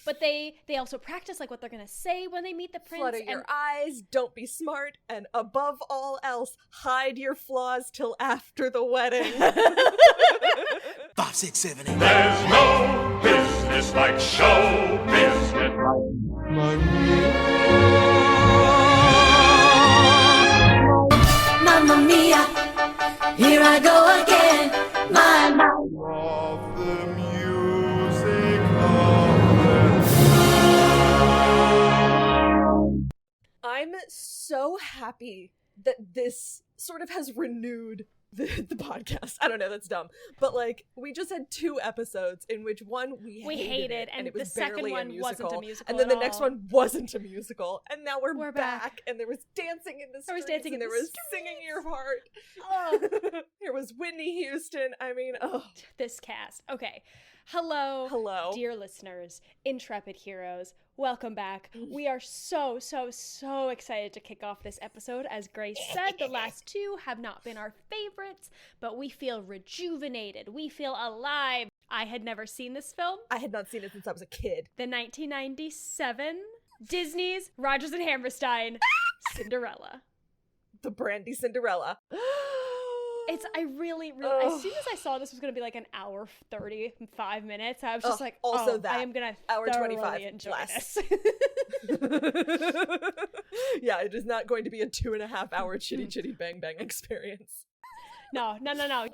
But they also practice like what they're gonna say when they meet the prince. Flutter your eyes, don't be smart, and above all else, hide your flaws till after the wedding. 5, 6, 7, 8. There's no business like show business. Mamma mia, here I go again. My Of the music I'm so happy that this sort of has renewed the podcast. I don't know, that's dumb. But like, we just had 2 episodes in which one we hated and it was the second barely one wasn't a musical and then at the next all. one wasn't a musical, and now we're back. back, and there was dancing in the streets, There was dancing in and there the was singing your heart. Oh. Here was Whitney Houston. I mean, oh, This cast. Okay. Hello, dear listeners, intrepid heroes. Welcome back. We are so excited to kick off this episode. As Grace said, the last 2 have not been our favorites, but we feel rejuvenated. We feel alive. I had never seen this film. I had not seen it since I was a kid. The 1997 Disney's Rodgers and Hammerstein Cinderella. The Brandy Cinderella. I really, as soon as I saw this was going to be like an hour 35 minutes, I was just like, also that I am going to hour 25 thoroughly enjoy less. this. Yeah, it is not going to be a 2.5 hour chitty chitty bang bang experience. No.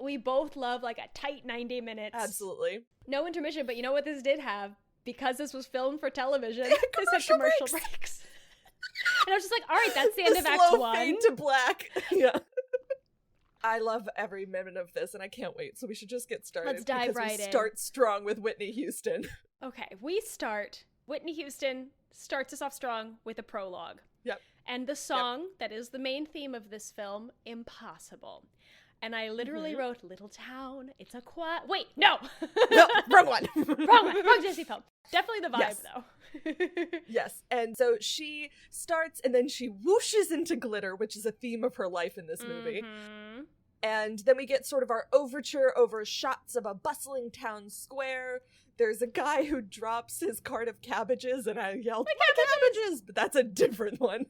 We both love like a tight 90 minutes. Absolutely. No intermission, but you know what this did have? Because this was filmed for television, It had this had commercial breaks. And I was just like, all right, that's the end of Act slow 1. fade to black. Yeah. I love every minute of this, and I can't wait. So we should just get started. Let's dive because right we in. start strong with Whitney Houston. Okay, we start. Whitney Houston starts us off strong with a prologue. Yep. And the song that is the main theme of this film, Impossible. And I literally wrote, Little Town, it's a quiet... Wait, no! No, wrong one. Wrong Disney film. Definitely the vibe, though. Yes, and so she starts, and then she whooshes into glitter, which is a theme of her life in this movie. Mm-hmm. And then we get sort of our overture over shots of a bustling town square. There's a guy who drops his cart of cabbages, and I yelled, my cabbages! But that's a different one.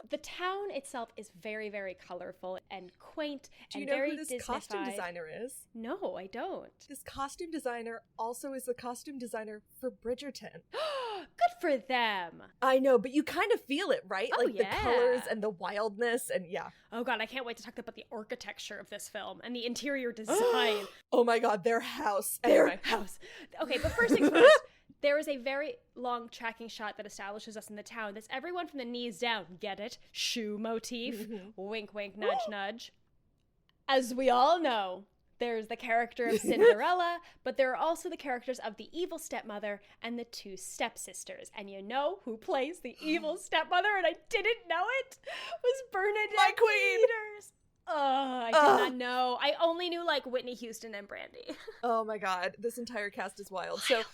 The town itself is very, very colorful and quaint and Do you know very who this Disney-fied. costume designer is? No, I don't. This costume designer also is the costume designer for Bridgerton. Good for them. I know, but you kind of feel it, right? Oh, like yeah. the colors and the wildness, and yeah. Oh god, I can't wait to talk about the architecture of this film and the interior design. Oh my god, their house. Their Anyway. house. Okay, but first things first, there is a very long tracking shot that establishes us in the town. That's everyone from the knees down. Get it? Shoe motif. Wink, wink, nudge, nudge. As we all know, there's the character of Cinderella, but there are also the characters of the evil stepmother and the 2 stepsisters. And you know who plays the evil stepmother, and I didn't know it, was Bernadette My queen. Peters. Oh, I did not know. I only knew like Whitney Houston and Brandy. Oh my god, this entire cast is wild. So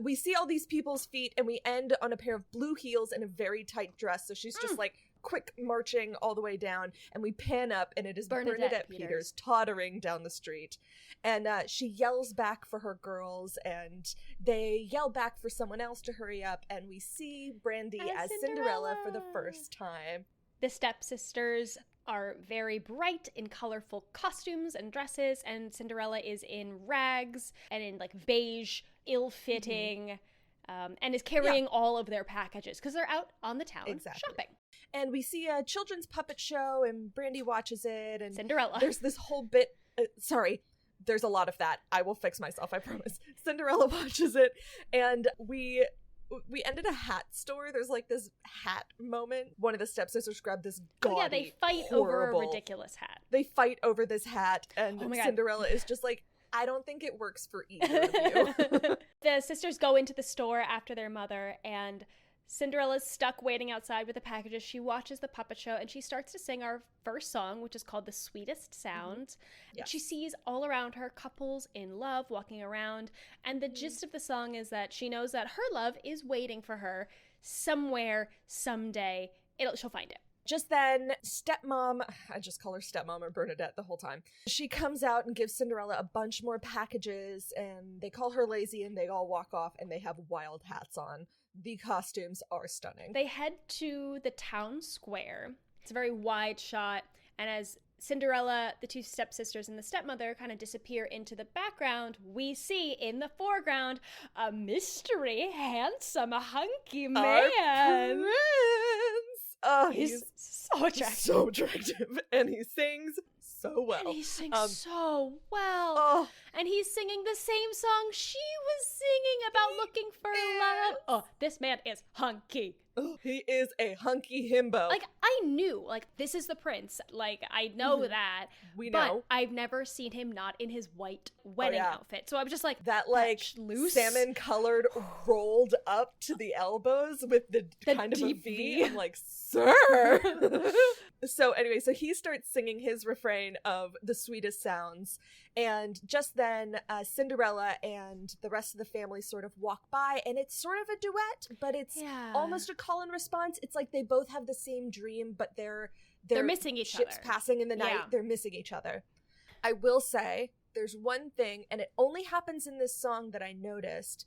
we see all these people's feet, and we end on a pair of blue heels and a very tight dress. So she's just like quick marching all the way down, and we pan up, and it is Bernadette Peters tottering down the street. And she yells back for her girls, and they yell back for someone else to hurry up, and we see Brandy as Cinderella for the first time. The stepsisters are very bright in colorful costumes and dresses, and Cinderella is in rags and in like beige, ill-fitting, and is carrying all of their packages because they're out on the town shopping. And we see a children's puppet show, and Brandy watches it, and Cinderella. There's this whole bit, there's a lot of that. I will fix myself, I promise. Cinderella watches it, and we end at a hat store. There's like this hat moment. One of the stepsisters grabbed this gaudy, they fight horrible, over a ridiculous hat. They fight over this hat, and Cinderella is just like, I don't think it works for either of you. The sisters go into the store after their mother, and Cinderella's stuck waiting outside with the packages. She watches the puppet show, and she starts to sing our first song, which is called The Sweetest Sound. Yes. She sees all around her couples in love walking around, and the gist of the song is that she knows that her love is waiting for her somewhere, someday. She'll find it. Just then, stepmom, I just call her stepmom or Bernadette the whole time, she comes out and gives Cinderella a bunch more packages, and they call her lazy, and they all walk off, and they have wild hats on. The costumes are stunning. They head to the town square. It's a very wide shot, and as Cinderella, the two stepsisters, and the stepmother kind of disappear into the background, we see in the foreground a mystery, handsome, hunky man. Oh, he's so attractive. So attractive. And he sings so well. And he sings so well. Oh. And he's singing the same song she was singing about looking for love. Oh, this man is hunky. Oh, he is a hunky himbo. Like, I knew, like, this is the prince. Like, I know that. We know. But I've never seen him not in his white wedding outfit. So I was just like, that, like, loose salmon-colored rolled up to the elbows with the kind of a V. I'm like, sir! So anyway, so he starts singing his refrain of the sweetest sounds. And just then, Cinderella and the rest of the family sort of walk by, and it's sort of a duet, but it's almost a call and response. It's like they both have the same dream, but they're missing each ships other. Passing in the night. They're missing each other. I will say, there's one thing, and it only happens in this song that I noticed,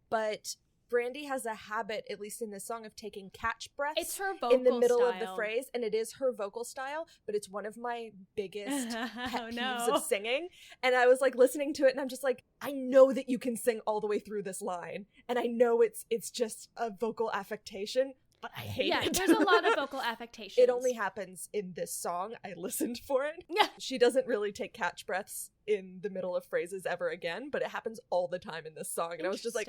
but Brandy has a habit, at least in this song, of taking catch breaths. It's her vocal in the middle style. of the phrase, and it is her vocal style, but it's one of my biggest pet peeves of singing. And I was like listening to it, and I'm just like, I know that you can sing all the way through this line, and I know it's just a vocal affectation, but I hate it. Yeah, there's a lot of vocal affectations. It only happens in this song. I listened for it. Yeah. She doesn't really take catch breaths in the middle of phrases ever again, but it happens all the time in this song. And I was just like,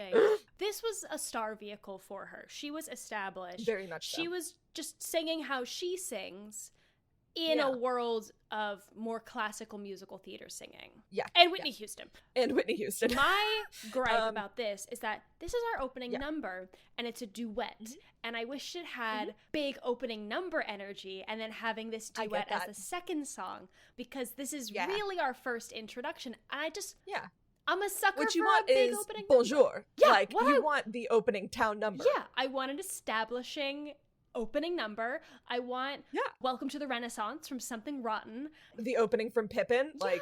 this was a star vehicle for her. She was established. Very much so. She was just singing how she sings in a world of more classical musical theater singing. Yeah. And Whitney Houston. And Whitney Houston. My gripe about this is that this is our opening number, and it's a duet. And I wish it had big opening number energy, and then having this duet as the second song, because this is really our first introduction. And I just... I'm a sucker what you for want a big is opening bonjour. number. Yeah, like, you want the opening town number. Yeah, I want an establishing opening number. I want Welcome to the Renaissance from Something Rotten. The opening from Pippin. Like,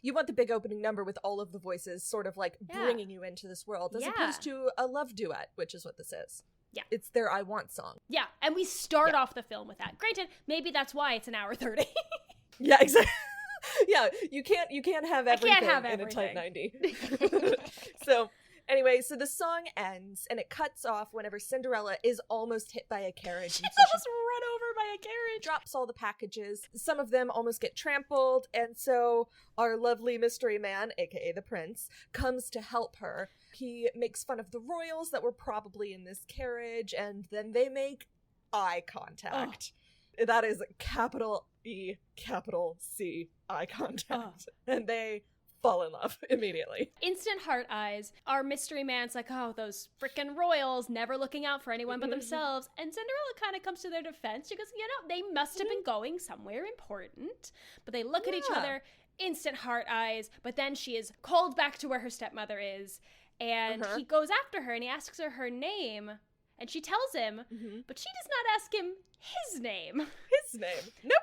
you want the big opening number with all of the voices sort of like bringing you into this world, as opposed to a love duet, which is what this is. Yeah. It's their I Want song. Yeah, and we start off the film with that. Granted, maybe that's why it's an hour 30. Yeah, exactly. Yeah, you can't have everything in a tight 90. So anyway, so the song ends, and it cuts off whenever Cinderella is almost hit by a carriage. She's almost run over by a carriage. Drops all the packages. Some of them almost get trampled, and so our lovely mystery man, aka the prince, comes to help her. He makes fun of the royals that were probably in this carriage, and then they make eye contact. That is capital E, capital C, eye contact. And they fall in love immediately. Instant heart eyes. Our mystery man's like, oh, those frickin' royals, never looking out for anyone but themselves. And Cinderella kind of comes to their defense. She goes, they must have been going somewhere important. But they look at each other, instant heart eyes. But then she is called back to where her stepmother is. And he goes after her and he asks her name. And she tells him, but she does not ask him his name. His name? Nope.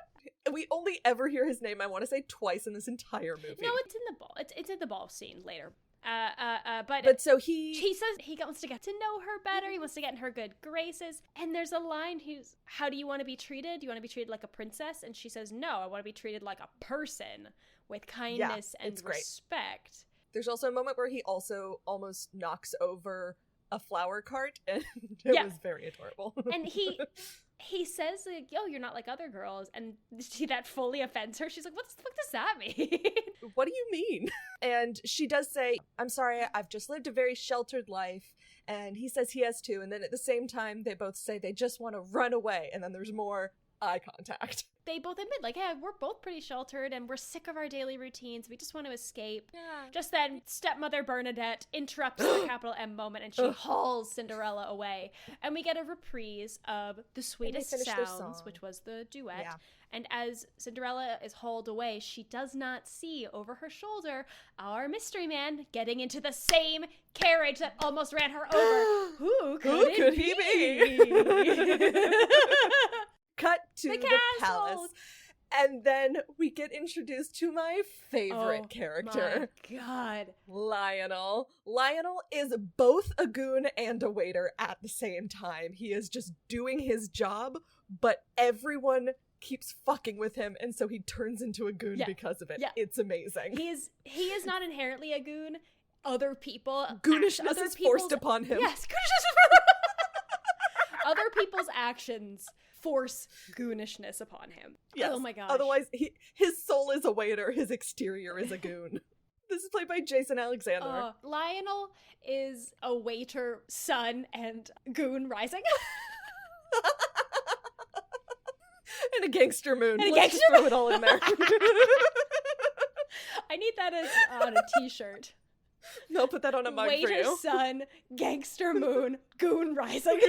We only ever hear his name, I want to say, twice in this entire movie. No, it's in the ball. It's in the ball scene later. But so he says he wants to get to know her better. He wants to get in her good graces. And there's a line how do you want to be treated? Do you want to be treated like a princess? And she says, no, I want to be treated like a person with kindness and respect. There's also a moment where he also almost knocks over a flower cart, and it was very adorable. And he says, like, yo, you're not like other girls, and that fully offends her. She's like, what the fuck does that mean? What do you mean? And she does say, I'm sorry, I've just lived a very sheltered life. And he says he has too. And then at the same time, they both say they just want to run away. And then there's more eye contact. They both admit, like, yeah, we're both pretty sheltered and we're sick of our daily routines. We just want to escape. Yeah. Just then, stepmother Bernadette interrupts the capital M moment and she hauls Cinderella away. And we get a reprise of The Sweetest Sounds, which was the duet. Yeah. And as Cinderella is hauled away, she does not see over her shoulder our mystery man getting into the same carriage that almost ran her over. Who could he be? Cut to The the castle. palace. And then we get introduced to my favorite Oh character, my God. Lionel. Lionel is both a goon and a waiter at the same time. He is just doing his job, but everyone keeps fucking with him, and so he turns into a goon because of it. Yeah. It's amazing. He is not inherently a goon. Other people, Goonishness is forced upon him. Yes, other people's actions force goonishness upon him. Yes. Oh my gosh. Otherwise, his soul is a waiter, his exterior is a goon. This is played by Jason Alexander. Lionel is a waiter, son, and goon rising. And a gangster moon. And a Let's just gangster throw it all in there. I need that as on a t-shirt. They'll put that on a mug for Waiter, you. son, gangster moon, goon rising.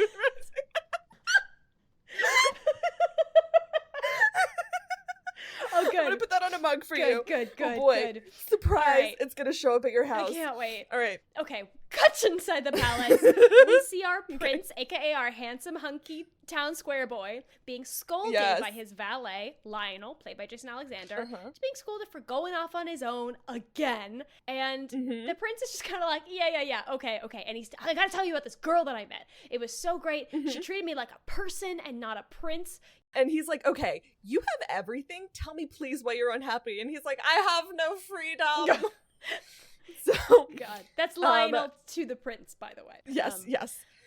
Oh, good. I'm gonna put that on a mug for you. Good. Oh boy. Good. Surprise! Alright. It's gonna show up at your house. I can't wait. All right. Okay, cut inside the palace. We see our prince, aka our handsome, hunky town square boy, being scolded by his valet, Lionel, played by Jason Alexander. He's being scolded for going off on his own again. And the prince is just kind of like, yeah, okay. And I gotta tell you about this girl that I met. It was so great. She treated me like a person and not a prince. And he's like, okay, you have everything. Tell me, please, why you're unhappy. And he's like, I have no freedom. So, God, that's Lionel to the prince, by the way. Yes.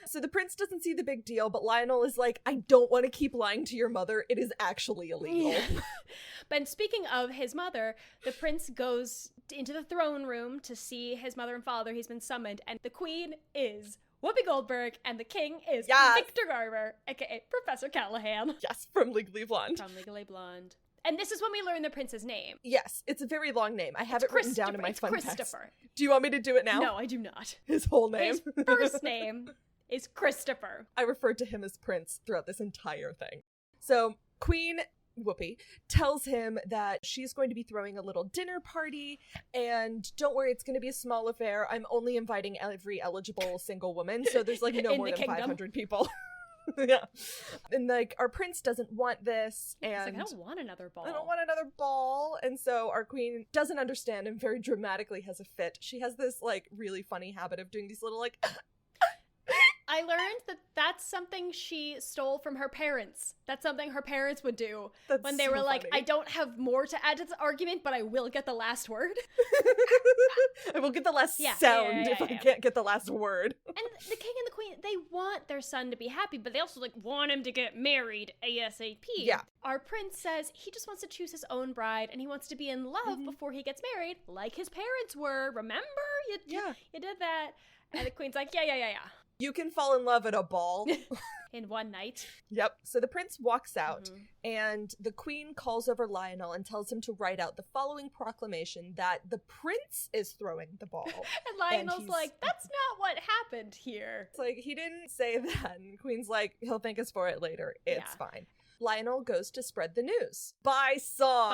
So the prince doesn't see the big deal, but Lionel is like, I don't want to keep lying to your mother. It is actually illegal. Yeah. But speaking of his mother, the prince goes into the throne room to see his mother and father. He's been summoned, and the queen is Whoopi Goldberg, and the king is Victor Garber, aka Professor Callahan. Yes, from Legally Blonde. From Legally Blonde. And this is when we learn the prince's name. Yes, it's a very long name. I have it written down in my fun text. Christopher. Do you want me to do it now? No, I do not. His whole name? His first name is Christopher. I referred to him as Prince throughout this entire thing. So, Queen Whoopi tells him that she's going to be throwing a little dinner party, and don't worry, it's going to be a small affair. I'm only inviting every eligible single woman, so there's like no more than 500 people. Yeah. And like, our prince doesn't want this, and He's like, I don't want another ball. I don't want another ball. And so our queen doesn't understand and very dramatically has a fit. She has this like really funny habit of doing these little like I learned that that's something she stole from her parents. That's something her parents would do when they were like, funny. I don't have more to add to this argument, but I will get the last word. I will get the last sound if I can't get the last word. And the king and the queen, they want their son to be happy, but they also like want him to get married ASAP. Yeah. Our prince says he just wants to choose his own bride and he wants to be in love before he gets married, like his parents were. Remember? You did that. And the queen's like, yeah. You can fall in love at a ball. In one night. Yep. So the prince walks out, and the queen calls over Lionel and tells him to write out the following proclamation that the prince is throwing the ball. And Lionel's like, that's not what happened here. It's like, he didn't say that. And Queen's like, he'll thank us for it later. It's fine. Lionel goes to spread the news. By song,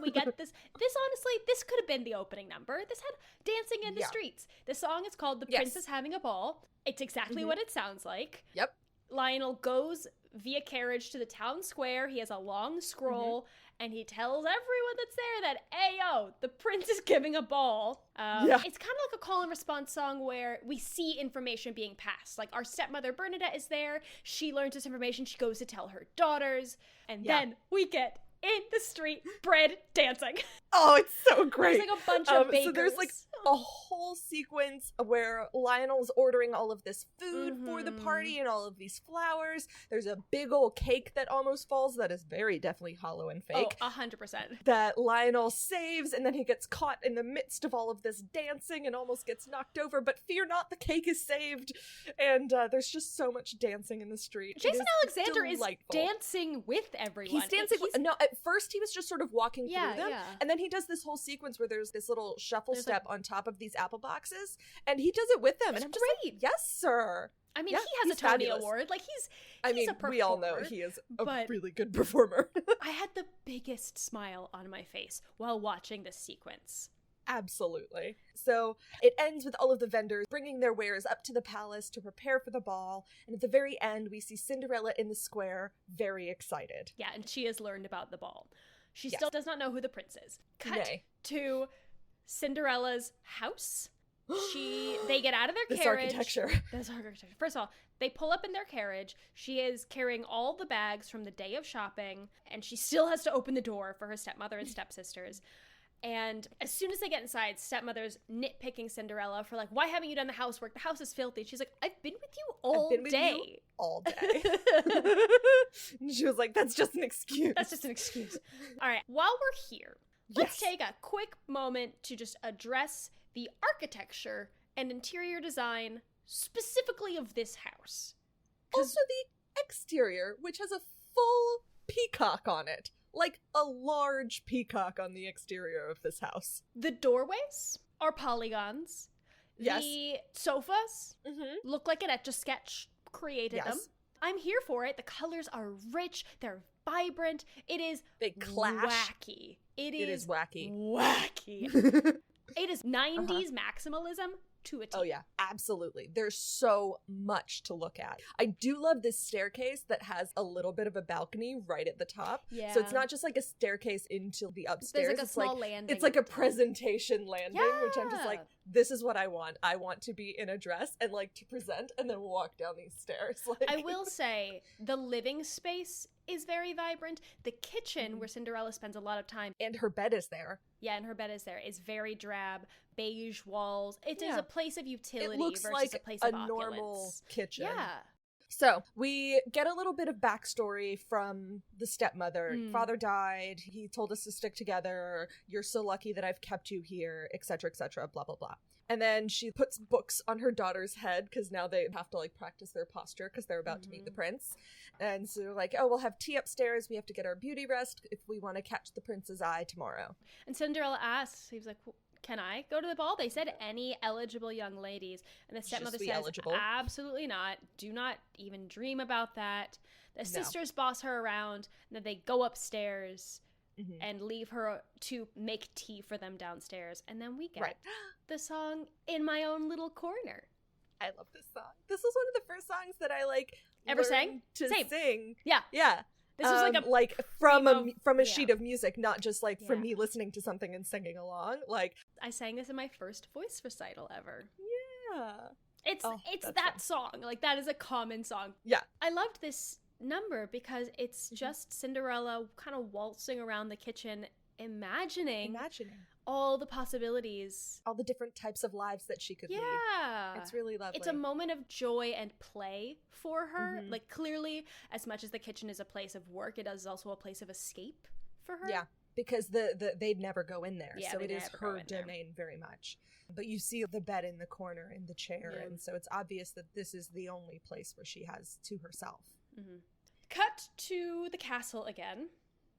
we get this. This, honestly, this could have been the opening number. This had dancing in the streets. The song is called The Prince is Having a Ball. It's exactly what it sounds like. Yep. Lionel goes via carriage to the town square. He has a long scroll, and he tells everyone that's there that, ayo, the prince is giving a ball. It's kind of like a call and response song where we see information being passed. Like, our stepmother Bernadette is there. She learns this information. She goes to tell her daughters. And then we get in the street bread dancing. Oh, it's so great. There's like a bunch of bakers. So there's like a whole sequence where Lionel's ordering all of this food for the party and all of these flowers. There's a big old cake that almost falls that is very definitely hollow and fake. Oh, 100%. That Lionel saves, and then he gets caught in the midst of all of this dancing and almost gets knocked over, but fear not, the cake is saved. And there's just so much dancing in the street. Jason Alexander is dancing with everyone. He's dancing no, at first he was just sort of walking through them, and then he does this whole sequence where there's this little shuffle step on top of these apple boxes, and he does it with them, and I'm just like, yes, sir. I mean, he has a Tony Award. Like, he's a performer. We all know he is a really good performer. I had the biggest smile on my face while watching this sequence. Absolutely. So it ends with all of the vendors bringing their wares up to the palace to prepare for the ball. And at the very end, we see Cinderella in the square, very excited. Yeah, and she has learned about the ball. She Yes. still does not know who the prince is. Cut Nay. to Cinderella's house. They get out of their This carriage. architecture. This architecture. First of all, they pull up in their carriage. She is carrying all the bags from the day of shopping, and she still has to open the door for her stepmother and stepsisters. And as soon as they get inside, stepmother's nitpicking Cinderella for like, why haven't you done the housework? The house is filthy. She's like, I've been with you all day. All day. And she was like, that's just an excuse. That's just an excuse. All right, while we're here, let's take a quick moment to just address the architecture and interior design specifically of this house. Also the exterior, which has a full peacock on it. Like a large peacock on the exterior of this house. The doorways are polygons. Yes. The sofas look like an Etch-a-Sketch created them. I'm here for it. The colors are rich. They're vibrant. It is They clash. wacky. It is wacky. Wacky. It is 90s maximalism to a T. Oh yeah, absolutely. There's so much to look at. I do love this staircase that has a little bit of a balcony right at the top. Yeah. So it's not just like a staircase into the upstairs. There's like a it's small landing. It's like a at the top. presentation landing, which I'm just like, Yeah. this is what I want. I want to be in a dress and like to present and then walk down these stairs. Like, I will say the living space is very vibrant. The kitchen, where Cinderella spends a lot of time, and her bed is there. yeah, and her bed is there, is very drab, beige walls. It is Yeah. a place of utility It looks versus like a place a of opulence. normal kitchen. Yeah. So we get a little bit of backstory from the stepmother. Father died. He told us to stick together. You're so lucky that I've kept you here, etc., blah, blah, blah. And then she puts books on her daughter's head because now they have to like practice their posture because they're about to meet the prince. And so they're like, oh, we'll have tea upstairs. We have to get our beauty rest if we want to catch the prince's eye tomorrow. And Cinderella asks, he was like, can I go to the ball? They said any eligible young ladies. And the stepmother be says, eligible. absolutely not. Do not even dream about that. The sisters boss her around, and then they go upstairs and leave her to make tea for them downstairs. And then we get the song In My Own Little Corner. I love this song. This was one of the first songs that I like Ever learned sang? to Same. sing. Yeah. Yeah. This was like a like from primo- a sheet of music, not just like from Yeah. me listening to something and singing along. Like, I sang this in my first voice recital ever. yeah. It's that's that fun. song. Like, that is a common song. Yeah. I loved this number because it's just Cinderella kind of waltzing around the kitchen, imagining all the possibilities. all the different types of lives that she could lead. Yeah. It's really lovely. It's a moment of joy and play for her. Like, clearly, as much as the kitchen is a place of work, it is also a place of escape for her. Yeah, because they'd never go in there. Yeah, So they it is never go her in there. domain very much. But you see the bed in the corner in the chair, Yeah. and so it's obvious that this is the only place where she has to herself. Cut to the castle again.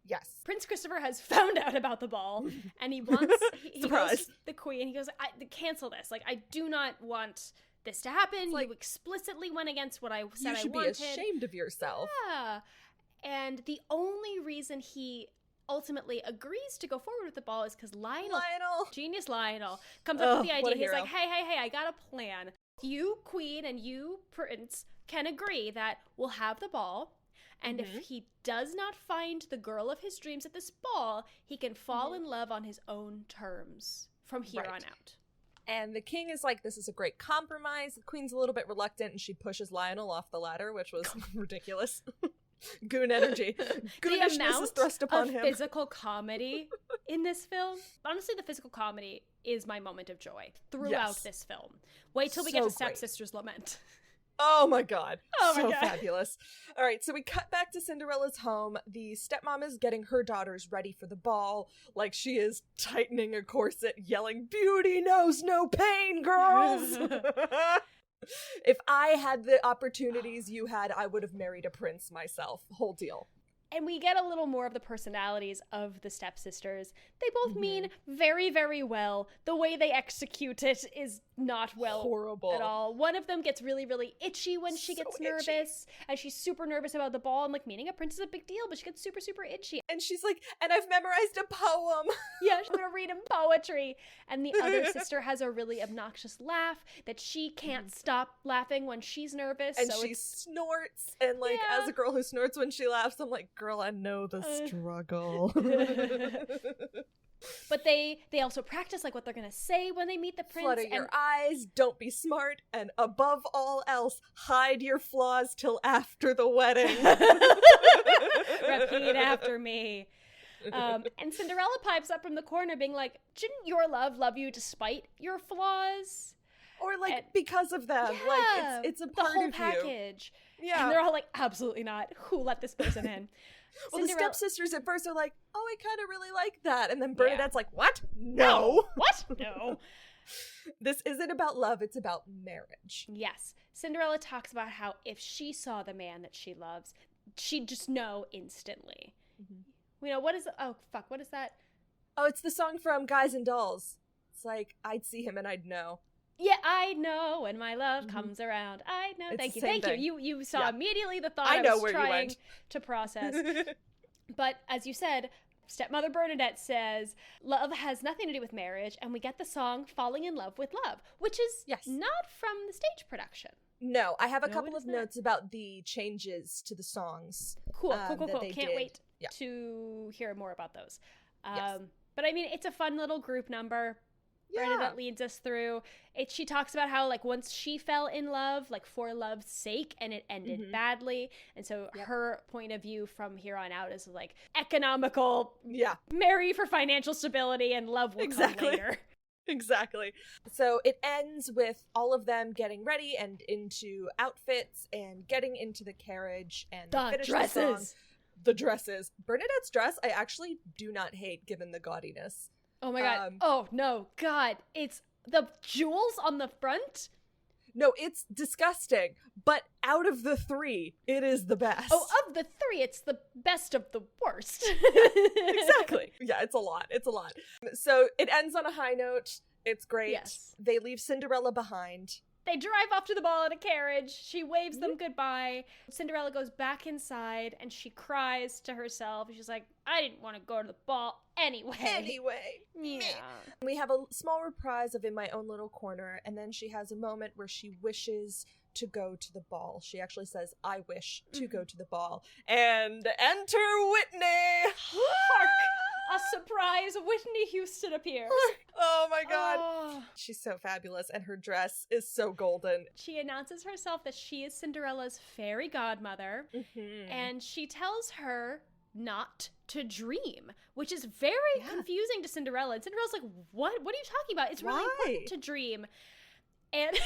Yes. Prince Christopher has found out about the ball, and he wants he goes Surprise. to the queen. He goes, cancel this. Like, I do not want this to happen. like, you explicitly went against what I said You should I wanted. be ashamed of yourself. Yeah. And the only reason he ultimately agrees to go forward with the ball is because Lionel, genius Lionel, comes up with the what idea. a He's hero. like, hey, I got a plan. You, queen, and you, prince, can agree that we'll have the ball. And if he does not find the girl of his dreams at this ball, he can fall in love on his own terms from here on out. And the king is like, this is a great compromise. The queen's a little bit reluctant, and she pushes Lionel off the ladder, which was ridiculous. Goon energy. The Goonishness amount is thrust upon of him. physical comedy in this film, honestly, the physical comedy is my moment of joy throughout Yes. this film. Wait till we get So to great. Stepsister's Lament. Oh my god. Oh my So God. fabulous. All right, so we cut back to Cinderella's home. The stepmom is getting her daughters ready for the ball. Like, she is tightening a corset, yelling, "Beauty knows no pain, girls!" If I had the opportunities you had, I would have married a prince myself. Whole deal. And we get a little more of the personalities of the stepsisters. They both mean very, very well. The way they execute it is not horrible at all. One of them gets really, really itchy when she gets nervous. And she's super nervous about the ball. And like, meeting a prince is a big deal, but she gets super, super itchy. And she's like, and I've memorized a poem. Yeah, she's gonna read him poetry. And the other sister has a really obnoxious laugh that she can't stop laughing when she's nervous. And she snorts. And like, as a girl who snorts when she laughs, I'm like, girl, I know the struggle. But they also practice like what they're gonna say when they meet the prince. Flutter your eyes, don't be smart, and above all else, hide your flaws till after the wedding. Repeat after me. And Cinderella pipes up from the corner being like, shouldn't your love you despite your flaws? Or like, because of them. Yeah, like, it's a part the whole of package. You. Yeah. And they're all like, absolutely not. Who let this person in? Well, the stepsisters at first are like, oh, I kind of really like that. And then Bernadette's like, what? No. What? No. This isn't about love. It's about marriage. Yes. Cinderella talks about how if she saw the man that she loves, she'd just know instantly. You know, what is that? Oh, it's the song from Guys and Dolls. It's like, I'd see him and I'd know. Yeah, I know when my love comes around. I know. It's Thank you. You saw immediately the thought I know was where trying you went. to process. But as you said, stepmother Bernadette says, love has nothing to do with marriage, and we get the song Falling in Love with Love, which is not from the stage production. No, I have a couple of notes about the changes to the songs. Cool. Can't wait Yeah. to hear more about those. But I mean, it's a fun little group number. Bernadette leads us through. She talks about how, like, once she fell in love, like, for love's sake, and it ended badly. And so her point of view from here on out is, like, economical, marry for financial stability, and love will come later. Exactly. So it ends with all of them getting ready and into outfits and getting into the carriage and finish the song. The dresses. Bernadette's dress, I actually do not hate, given the gaudiness. Oh my god. Oh no, god. It's the jewels on the front. No, it's disgusting. But out of the three, it is the best. Oh, of the three, it's the best of the worst. Exactly. Yeah, it's a lot. It's a lot. So it ends on a high note. It's great. Yes. They leave Cinderella behind. They drive off to the ball in a carriage. She waves them goodbye. Cinderella goes back inside and she cries to herself. She's like, I didn't want to go to the ball anyway. Yeah. We have a small reprise of In My Own Little Corner, and then she has a moment where she wishes to go to the ball. She actually says, I wish to go to the ball. And enter Whitney! Hark! A surprise Whitney Houston appears. Oh my god. She's so fabulous, and her dress is so golden. She announces herself that she is Cinderella's fairy godmother, and she tells her not to dream, which is very confusing to Cinderella. And Cinderella's like, what are you talking about? It's really important to dream. And the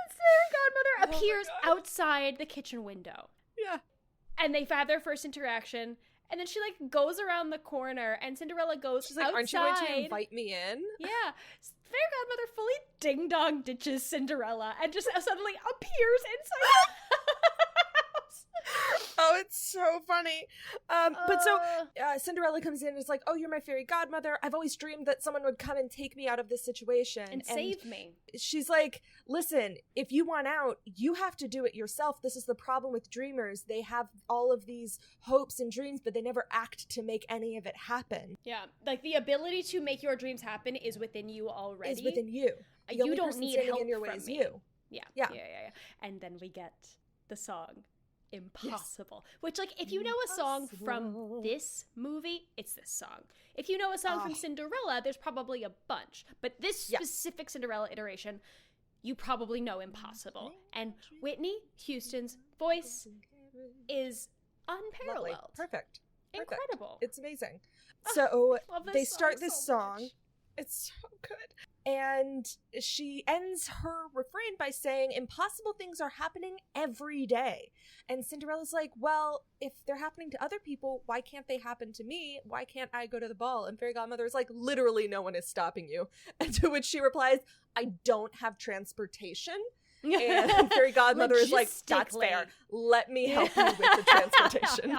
fairy godmother appears outside the kitchen window. Yeah. And they have their first interaction. And then she, like, goes around the corner, and Cinderella goes She's like, outside. aren't you going to invite me in? Yeah. Fairy godmother fully ding-dong ditches Cinderella and just suddenly appears inside the house. Oh, it's so funny. But so Cinderella comes in and is like, oh, you're my fairy godmother. I've always dreamed that someone would come and take me out of this situation. And save me. She's like, listen, if you want out, you have to do it yourself. This is the problem with dreamers. They have all of these hopes and dreams, but they never act to make any of it happen. Yeah. Like, the ability to make your dreams happen is within you already. Is within you. You don't need help in your way from is me. you. Yeah. And then we get the song Impossible, which, like, if you know a song from this movie, it's this song. If you know a song from Cinderella, there's probably a bunch, but this specific Cinderella iteration, you probably know Impossible. And Whitney Houston's voice is unparalleled. Lovely. Perfect. Incredible. It's amazing. So they start this so song. much. It's so good. And she ends her refrain by saying, impossible things are happening every day. And Cinderella's like, well, if they're happening to other people, why can't they happen to me? Why can't I go to the ball? And Fairy Godmother is like, literally no one is stopping you. And to which she replies, I don't have transportation. And Fairy Godmother is like, that's fair. Let me help you with the transportation.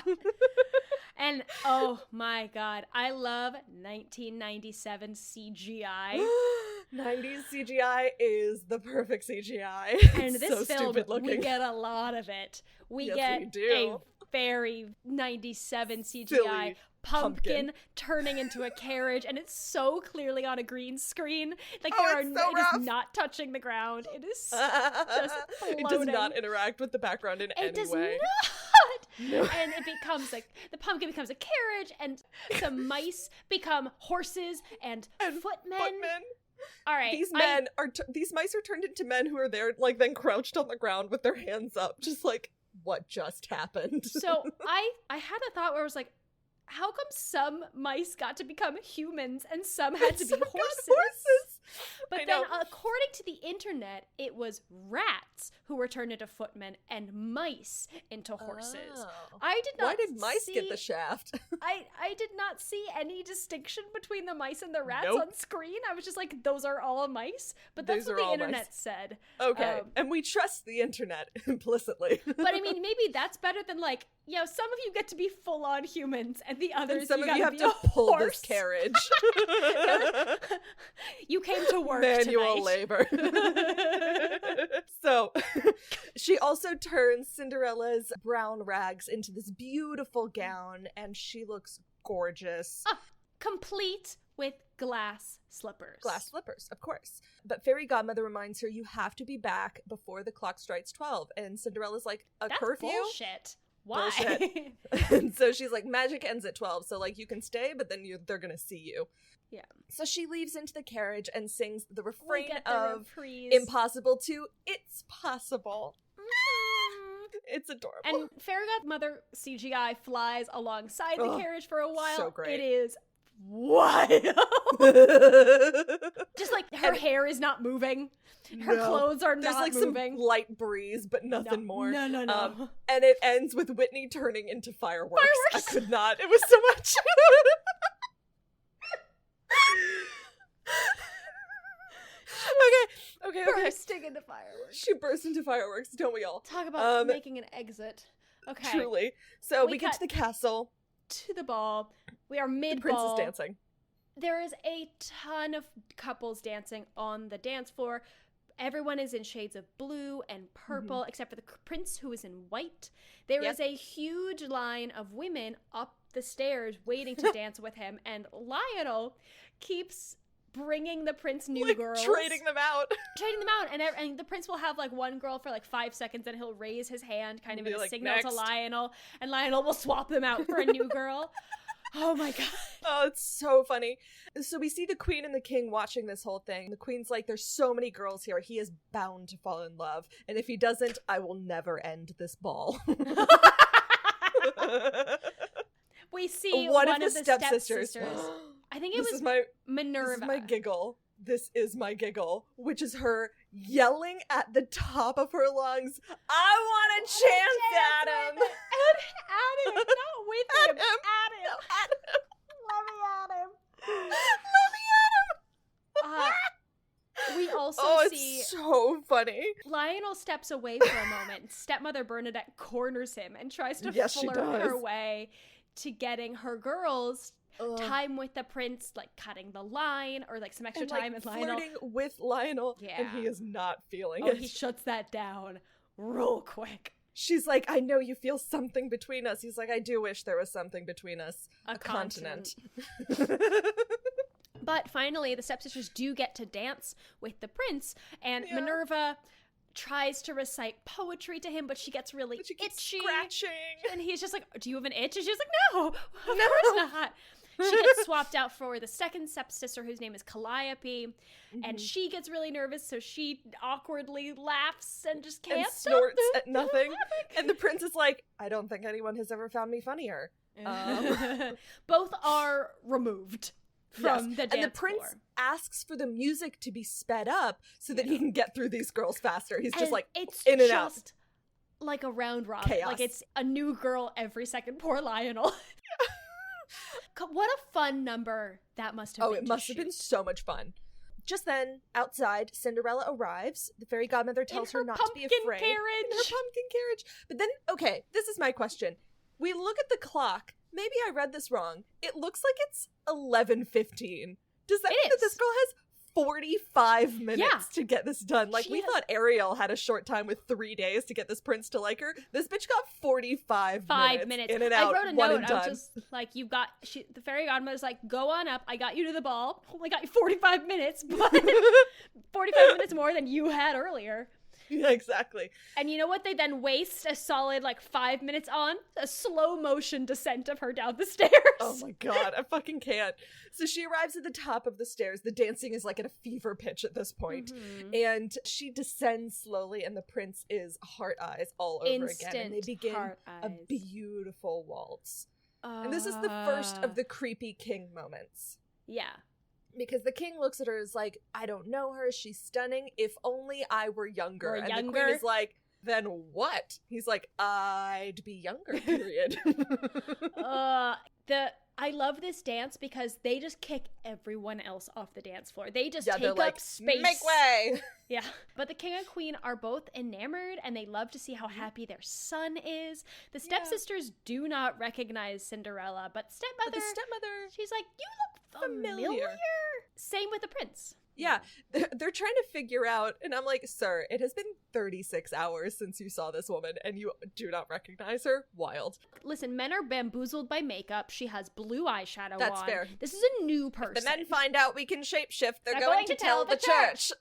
And oh my god, I love 1997 CGI. 90s CGI is the perfect CGI. And this so film, stupid looking. we get a lot of it. We Yes, get we do. a very 97 CGI Silly pumpkin turning into a carriage, and it's so clearly on a green screen. Like it's so it rough. is not touching the ground. It is just It does not interact with the background in any way. It does not. No. And it becomes like the pumpkin becomes a carriage, and some mice become horses and footmen. All right, these mice are turned into men who are there, like then crouched on the ground with their hands up, just like, what just happened? So I had a thought where I was like, how come some mice got to become humans and some had to be horses? But then, according to the internet, it was rats who were turned into footmen and mice into horses. Oh. I did not. Why did mice get the shaft? I did not see any distinction between the mice and the rats Nope. on screen. I was just like, those are all mice. But that's Those what are the all internet mice. said. Okay, and we trust the internet implicitly. But I mean, maybe that's better than like, some of you get to be full-on humans, and the others, And some of you have be to a pull horse. this carriage. You came to work Manual tonight. labor. So, she also turns Cinderella's brown rags into this beautiful gown, and she looks gorgeous. Complete with glass slippers. Glass slippers, of course. But Fairy Godmother reminds her, you have to be back before the clock strikes 12. And Cinderella's like, That's curfew? bullshit. Why? Bullshit. And so she's like, magic ends at 12, so like you can stay, but then they're gonna see you. Yeah. So she leaves into the carriage and sings the We refrain get the of reprise. Impossible to It's Possible. Mm. It's adorable. And Fairy Godmother CGI flies alongside the carriage for a while. so great. It is wild. Just like her hair is not moving. Her clothes are There's not like moving. some light breeze, but nothing more. No. And it ends with Whitney turning into fireworks. I could not. It was so much. Okay. Bursting into fireworks. She burst into fireworks, don't we all? Talk about making an exit. Okay. Truly. So we get cut to the castle. to the ball. We are The mid-ball. prince is dancing. There is a ton of couples dancing on the dance floor. Everyone is in shades of blue and purple, except for the prince, who is in white. There is a huge line of women up the stairs waiting to dance with him, and Lionel keeps bringing the prince new girls. Trading them out. And the prince will have like one girl for like 5 seconds, and he'll raise his hand kind of Be in a like, signal to "Next." Lionel, and Lionel will swap them out for a new girl. Oh my god. Oh, it's so funny. So we see the queen and the king watching this whole thing. The queen's like, there's so many girls here. He is bound to fall in love. And if he doesn't, I will never end this ball. We see One one of of the the stepsisters. stepsisters. I think it This was is my Minerva. This is my giggle. This is my giggle, which is her yelling at the top of her lungs, I want a chance at him. At him, not with At him. him. At him. At him. Let me at him. We also see It's so funny. Lionel steps away for a moment. Stepmother Bernadette corners him and tries to Yes, she flirt her does. way to getting her girls time with the prince, like cutting the line or like some extra And, time with Lionel. flirting with Lionel, and Yeah. he is not feeling Oh, it. he shuts that down real quick. She's like, I know you feel something between us. He's like, I do wish there was something between us. A continent. But finally, the stepsisters do get to dance with the prince, and Yeah. Minerva tries to recite poetry to him, but she gets really But she keeps itchy. scratching. And he's just like, do you have an itch? And she's like, no, of course not. She gets swapped out for the second stepsister, whose name is Calliope, and she gets really nervous, so she awkwardly laughs and just can't And stop snorts the at nothing. laughing. And the prince is like, I don't think anyone has ever found me funnier. Both are removed from Yes. the dance And the prince floor. asks for the music to be sped up so that he can get through these girls faster. He's just And like, it's in and out. just like a round robin. Chaos. Like it's a new girl every second. Poor Lionel. What a fun number that must have been. Oh, it must have been so much fun. just then, outside, Cinderella arrives. The fairy godmother tells her not to be afraid. In her pumpkin carriage. But then, okay, this is my question. We look at the clock. Maybe I read this wrong. It looks like it's 11:15. Does that mean that this girl has 45 minutes to get this done? Like, we thought Ariel had a short time with 3 days to get this prince to like her. This bitch got 45 minutes. In and out, I wrote a one note. and I was done. just like, the fairy godmother's like, go on up. I got you to the ball. Only got you 45 minutes, but 45 minutes more than you had earlier. Yeah, exactly. And you know what they then waste a solid 5 minutes on? A slow motion descent of her down the stairs. Oh my god, I fucking can't. So she arrives at the top of the stairs. The dancing is like at a fever pitch at this point. And she descends slowly, and the prince is heart eyes all over again. And they begin a beautiful waltz. And this is the first of the creepy king moments. Yeah. Because the king looks at her as like, I don't know her, she's stunning, if only I were younger. And the queen is like, then what? He's like, I'd be younger, period. I love this dance because they just kick everyone else off the dance floor. They just take like, up space. Make way! Yeah. But the king and queen are both enamored, and they love to see how happy their son is. The stepsisters do not recognize Cinderella, but the stepmother, she's like, you look familiar. Same with the prince. Yeah, they're trying to figure out, and I'm like, sir, it has been 36 hours since you saw this woman, and you do not recognize her? Wild. Listen, men are bamboozled by makeup. She has blue eyeshadow on. That's fair. This is a new person. If the men find out we can shapeshift, they're going to tell the church.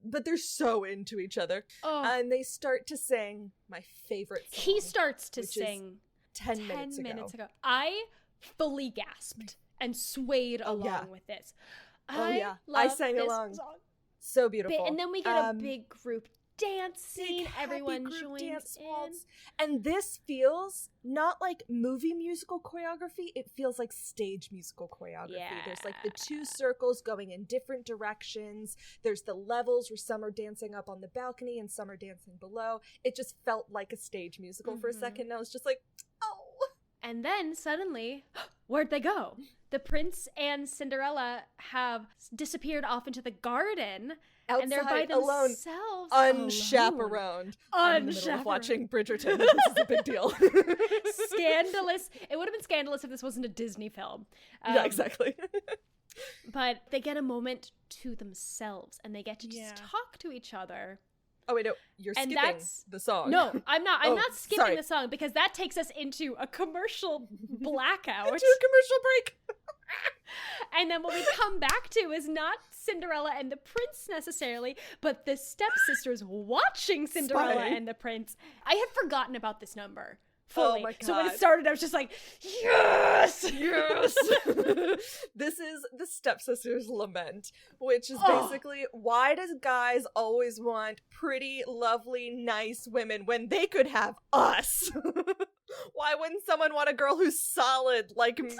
But they're so into each other. And they start to sing my favorite song. He starts to sing 10 minutes ago. I fully gasped and swayed along with this. I sang along. Song. So beautiful. And then we get a big group dance scene. Everyone joins in. Waltz. And this feels not like movie musical choreography. It feels like stage musical choreography. Yeah. There's like the two circles going in different directions. There's the levels where some are dancing up on the balcony and some are dancing below. It just felt like a stage musical for a second. And I was just like, oh. And then suddenly, where'd they go? The prince and Cinderella have disappeared off into the garden. Outside, and they're by themselves. Unchaperoned. I'm in the middle of watching Bridgerton. This is a big deal. Scandalous. It would have been scandalous if this wasn't a Disney film. Yeah, exactly. But they get a moment to themselves, and they get to just talk to each other. Oh, wait, no. You're skipping the song. No, I'm not. I'm not skipping the song because that takes us into a commercial blackout. Into a commercial break. And then what we come back to is not Cinderella and the prince necessarily, but the stepsisters watching Cinderella and the prince. I had forgotten about this number fully. Oh my God. So when it started, I was just like, yes! Yes! This is the stepsisters' lament, which is basically, why does guys always want pretty, lovely, nice women when they could have us? Why wouldn't someone want a girl who's solid like me?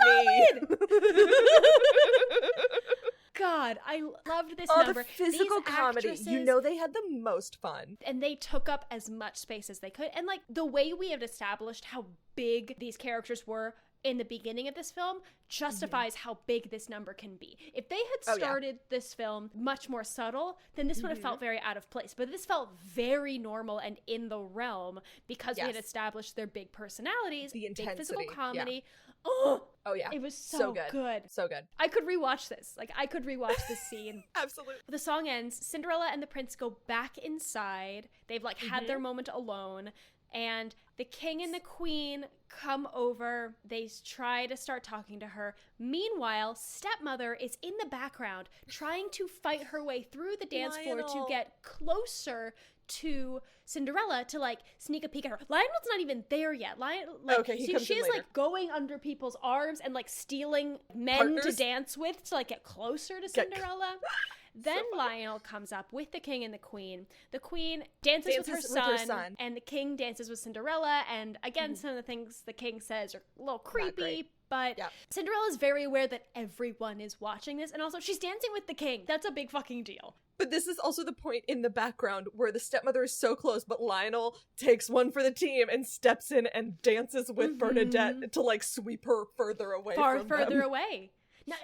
God, I loved this number. The physical comedy. You know they had the most fun. And they took up as much space as they could. And like the way we have established how big these characters were in the beginning of this film justifies how big this number can be. If they had started this film much more subtle, then this would have felt very out of place. But this felt very normal and in the realm because we had established their big personalities, the intensity, big physical comedy. Yeah. Oh yeah. It was so good. So good. I could rewatch this. Like I could rewatch this scene. Absolutely. The song ends. Cinderella and the prince go back inside. They've like had their moment alone. And the king and the queen come over. They try to start talking to her. Meanwhile, stepmother is in the background trying to fight her way through the dance floor to get closer to Cinderella to like sneak a peek at her. Lionel's not even there yet. She's like going under people's arms and like stealing men to dance with to like get closer to Cinderella. Then Lionel comes up with the king and the queen. The queen dances with her son, and the king dances with Cinderella. And again, some of the things the king says are a little creepy, but Cinderella is very aware that everyone is watching this. And also, she's dancing with the king. That's a big fucking deal. But this is also the point in the background where the stepmother is so close, but Lionel takes one for the team and steps in and dances with Bernadette to like sweep her further away from them. Away.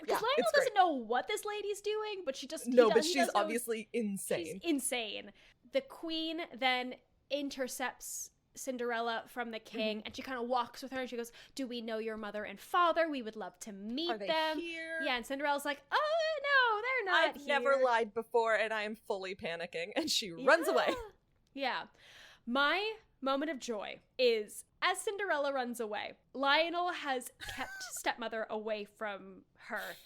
Because Lionel it's great. doesn't know what this lady's doing, but she just But he she's does know obviously insane. she's insane. The queen then intercepts Cinderella from the king, and she kind of walks with her, and she goes, "Do we know your mother and father? We would love to meet Are they them." here? Yeah, and Cinderella's like, "Oh no, they're not I've here." never lied before, and I am fully panicking. And she runs away. Yeah. My moment of joy is as Cinderella runs away, Lionel has kept stepmother away from her.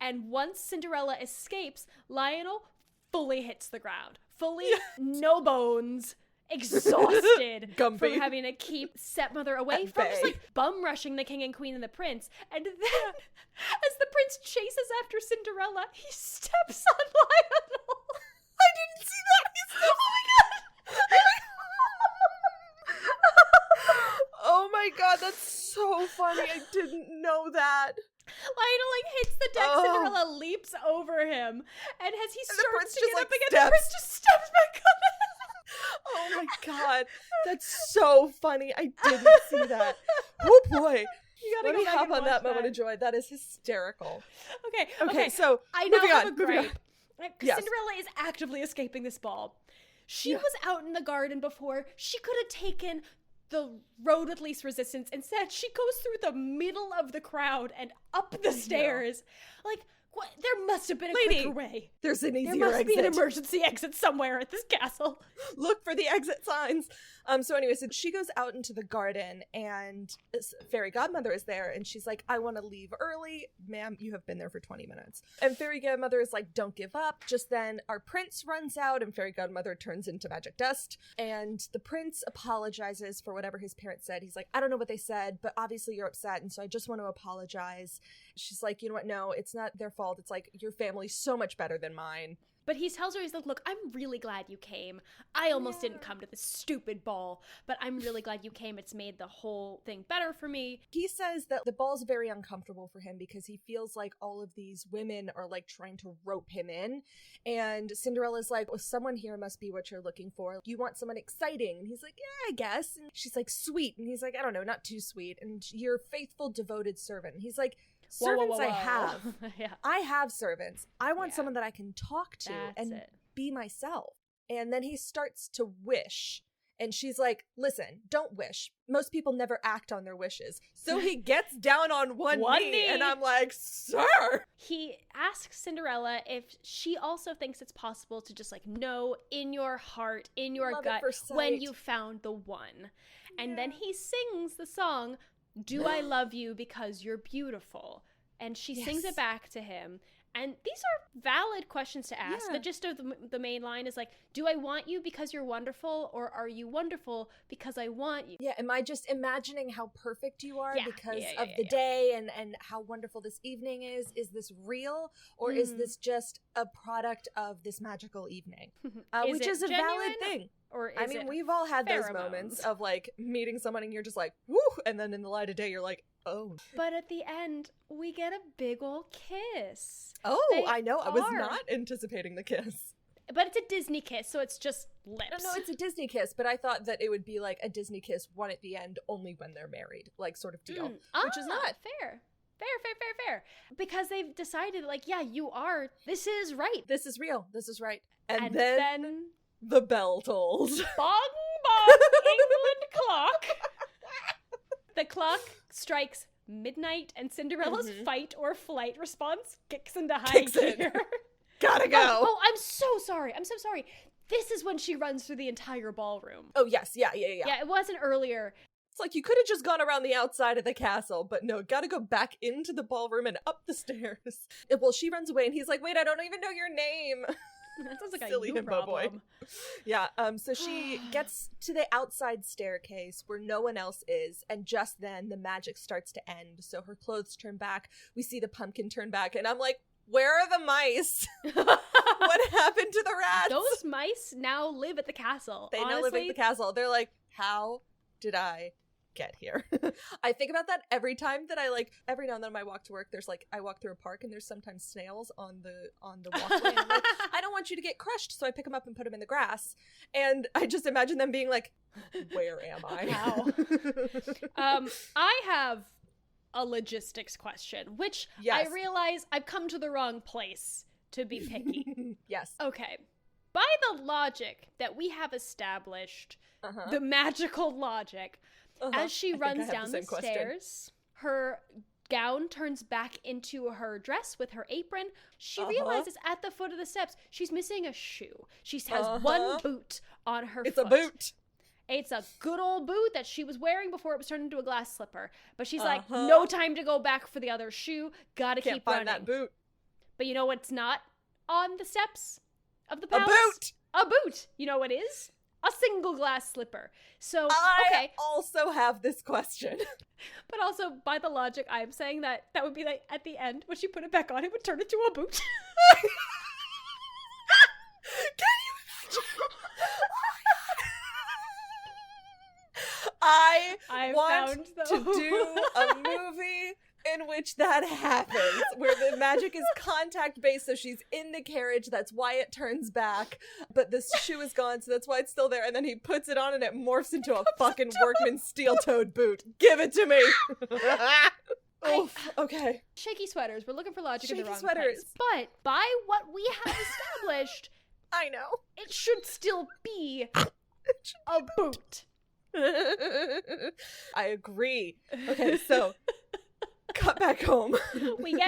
And once Cinderella escapes, Lionel fully hits the ground. Fully, no bones, exhausted Gumpy. from having to keep stepmother away At from bay. just like bum rushing the king and queen and the prince. And then as the prince chases after Cinderella, he steps on Lionel. I didn't see that. He's so Oh my god, that's so funny. I didn't know that. Lionel like hits the deck, Oh. Cinderella leaps over him, and as he And the starts prince to just, get like, up again, steps. the prince just steps back on it. Oh my god, that's so funny. I didn't see that. Oh boy. You gotta Let go me back hop and on watch that moment of joy. That is hysterical. Okay, so I now moving have on, a moving on. gripe. Because Yes. Cinderella is actively escaping this ball. She Yeah. was out in the garden before. She could have taken the road with least resistance. Instead, she goes through the middle of the crowd and up the stairs. Like, what? There must have been a Lady, quicker way. There's an easier There must exit. be an emergency exit somewhere at this castle. Look for the exit signs. So anyway, so she goes out into the garden, and this fairy godmother is there, and she's like, "I want to leave early. Ma'am, you have been there for 20 minutes. And fairy godmother is like, "Don't give up." Just then our prince runs out, and fairy godmother turns into magic dust, and the prince apologizes for whatever his parents said. He's like, "I don't know what they said, but obviously you're upset, and so I just want to apologize." She's like, "You know what? No, it's not their fault. It's like your family's so much better than mine." But he tells her, he's like, "Look, I'm really glad you came. I almost didn't come to this stupid ball, but I'm really glad you came. It's made the whole thing better for me." He says that the ball's very uncomfortable for him because he feels like all of these women are like trying to rope him in. And Cinderella's like, "Well, someone here must be what you're looking for. You want someone exciting." And he's like, "Yeah, I guess." And she's like, "Sweet." And he's like, "I don't know, not too sweet. And you're faithful, devoted servant." And he's like, "Servants I have. Yeah. I have servants. I want Yeah. someone that I can talk to That's and it. be myself." And then he starts to wish. And she's like, "Listen, don't wish. Most people never act on their wishes." So he gets down on one knee, and I'm like, "Sir!" He asks Cinderella if she also thinks it's possible to just like know in your heart, in your Love at gut, first when sight. you found the one. And then he sings the song, "Do I love you because you're beautiful?" And she sings Yes. it back to him. And these are valid questions to ask. Yeah. The gist of the main line is like, do I want you because you're wonderful, or are you wonderful because I want you? Yeah, am I just imagining how perfect you are Yeah, because yeah, of yeah, the yeah. day and how wonderful this evening is? Is this real, or is this just a product of this magical evening? Which it is a valid genuine, thing. Or is I mean, it we've all had those pheromones? moments of like meeting someone and you're just like, "Woo!" And then in the light of day, you're like, "Oh, But at the end, we get a big ol' kiss. oh, They I know. I was are. not anticipating the kiss." But it's a Disney kiss, so it's just lips. No, it's a Disney kiss, but I thought that it would be like a Disney kiss, one at the end, only when they're married, like sort of deal, which is not. fair. Fair. Because they've decided, like, yeah, you are. This is right. This is real. This is right. And, And then then the bell tolls. bong bong England clock. The clock strikes midnight, and Cinderella's fight or flight response kicks into high Kicks in. gear. Gotta go. Oh, I'm so sorry. This is when she runs through the entire ballroom. Oh, yes. Yeah. Yeah, it wasn't earlier. It's like you could have just gone around the outside of the castle, but no, gotta go back into the ballroom and up the stairs. Well, she runs away and he's like, "Wait, I don't even know your name." That sounds like Silly a you himbo boy. problem. Yeah, so she gets to the outside staircase where no one else is, and just then the magic starts to end. So her clothes turn back, we see the pumpkin turn back, and I'm like, "Where are the mice? What happened to the rats?" Those mice now live at the castle. They now live at the castle. They're like, "How did I get here?" I think about that every time that every now and then when I walk to work, I walk through a park and there's sometimes snails on the walkway, and I'm like, "I don't want you to get crushed," so I pick them up and put them in the grass, and I just imagine them being like, "Where am I?" How? I have a logistics question, which Yes. I realize I've come to the wrong place to be picky. Yes. Okay. By the logic that we have established, Uh-huh. the magical logic, as she I think I runs have down the the same question. stairs, her gown turns back into her dress with her apron. She realizes at the foot of the steps she's missing a shoe. She has one boot on her It's foot. a boot. It's a good old boot that she was wearing before it was turned into a glass slipper. But she's like, no time to go back for the other shoe. Gotta Can't keep find running. that boot. But you know what's not on the steps of the A palace? boot. A boot. You know what is? A single glass slipper. So, I okay. also have this question. But also, by the logic, I'm saying that would be like at the end, when she put it back on, it would turn into a boot. Can you imagine? I want to do a movie in which that happens, where the magic is contact based, so she's in the carriage, that's why it turns back, but the shoe is gone, so that's why it's still there, and then he puts it on and it morphs into a fucking workman's steel-toed boot. Give it to me! Oof, okay. Shaky sweaters. We're looking for logic in the Shaky wrong sweaters. place. But by what we have established, I know. it should still be a boot. I agree. Okay, so cut back home. We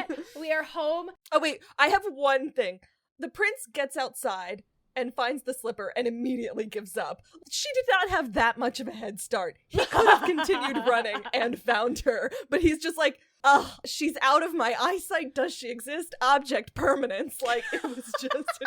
are home. Oh wait, I have one thing. The prince gets outside and finds the slipper and immediately gives up. She did not have that much of a head start. He could have continued running and found her, but he's just like, ugh, she's out of my eyesight. Does she exist? Object permanence. Like, it was just...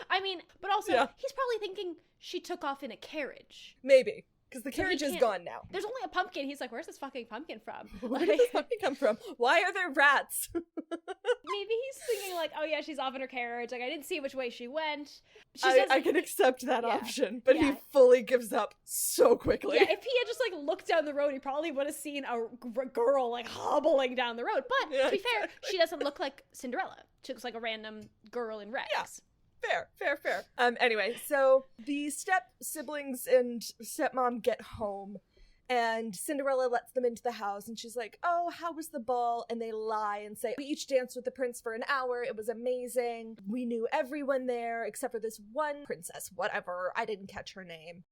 I mean, but also, Yeah. he's probably thinking she took off in a carriage. Maybe. Because the So he carriage is can't- gone now. There's only a pumpkin. He's like, where's this fucking pumpkin from? Where Like, did this puppy come from? Why are there rats? maybe he's thinking like, oh yeah, she's off in her carriage. Like, I didn't see which way she went. She I doesn't- can accept that Yeah. option, but he Yeah. fully gives up so quickly. Yeah, if he had just like looked down the road, he probably would have seen a girl like hobbling down the road. But Yeah, to be fair, she doesn't look like Cinderella. She looks like a random girl in rags. Yeah. Fair. Anyway, so the step siblings and stepmom get home, and Cinderella lets them into the house, and she's like, oh, how was the ball? And they lie and say, we each danced with the prince for an hour. It was amazing. We knew everyone there except for this one princess, whatever. I didn't catch her name.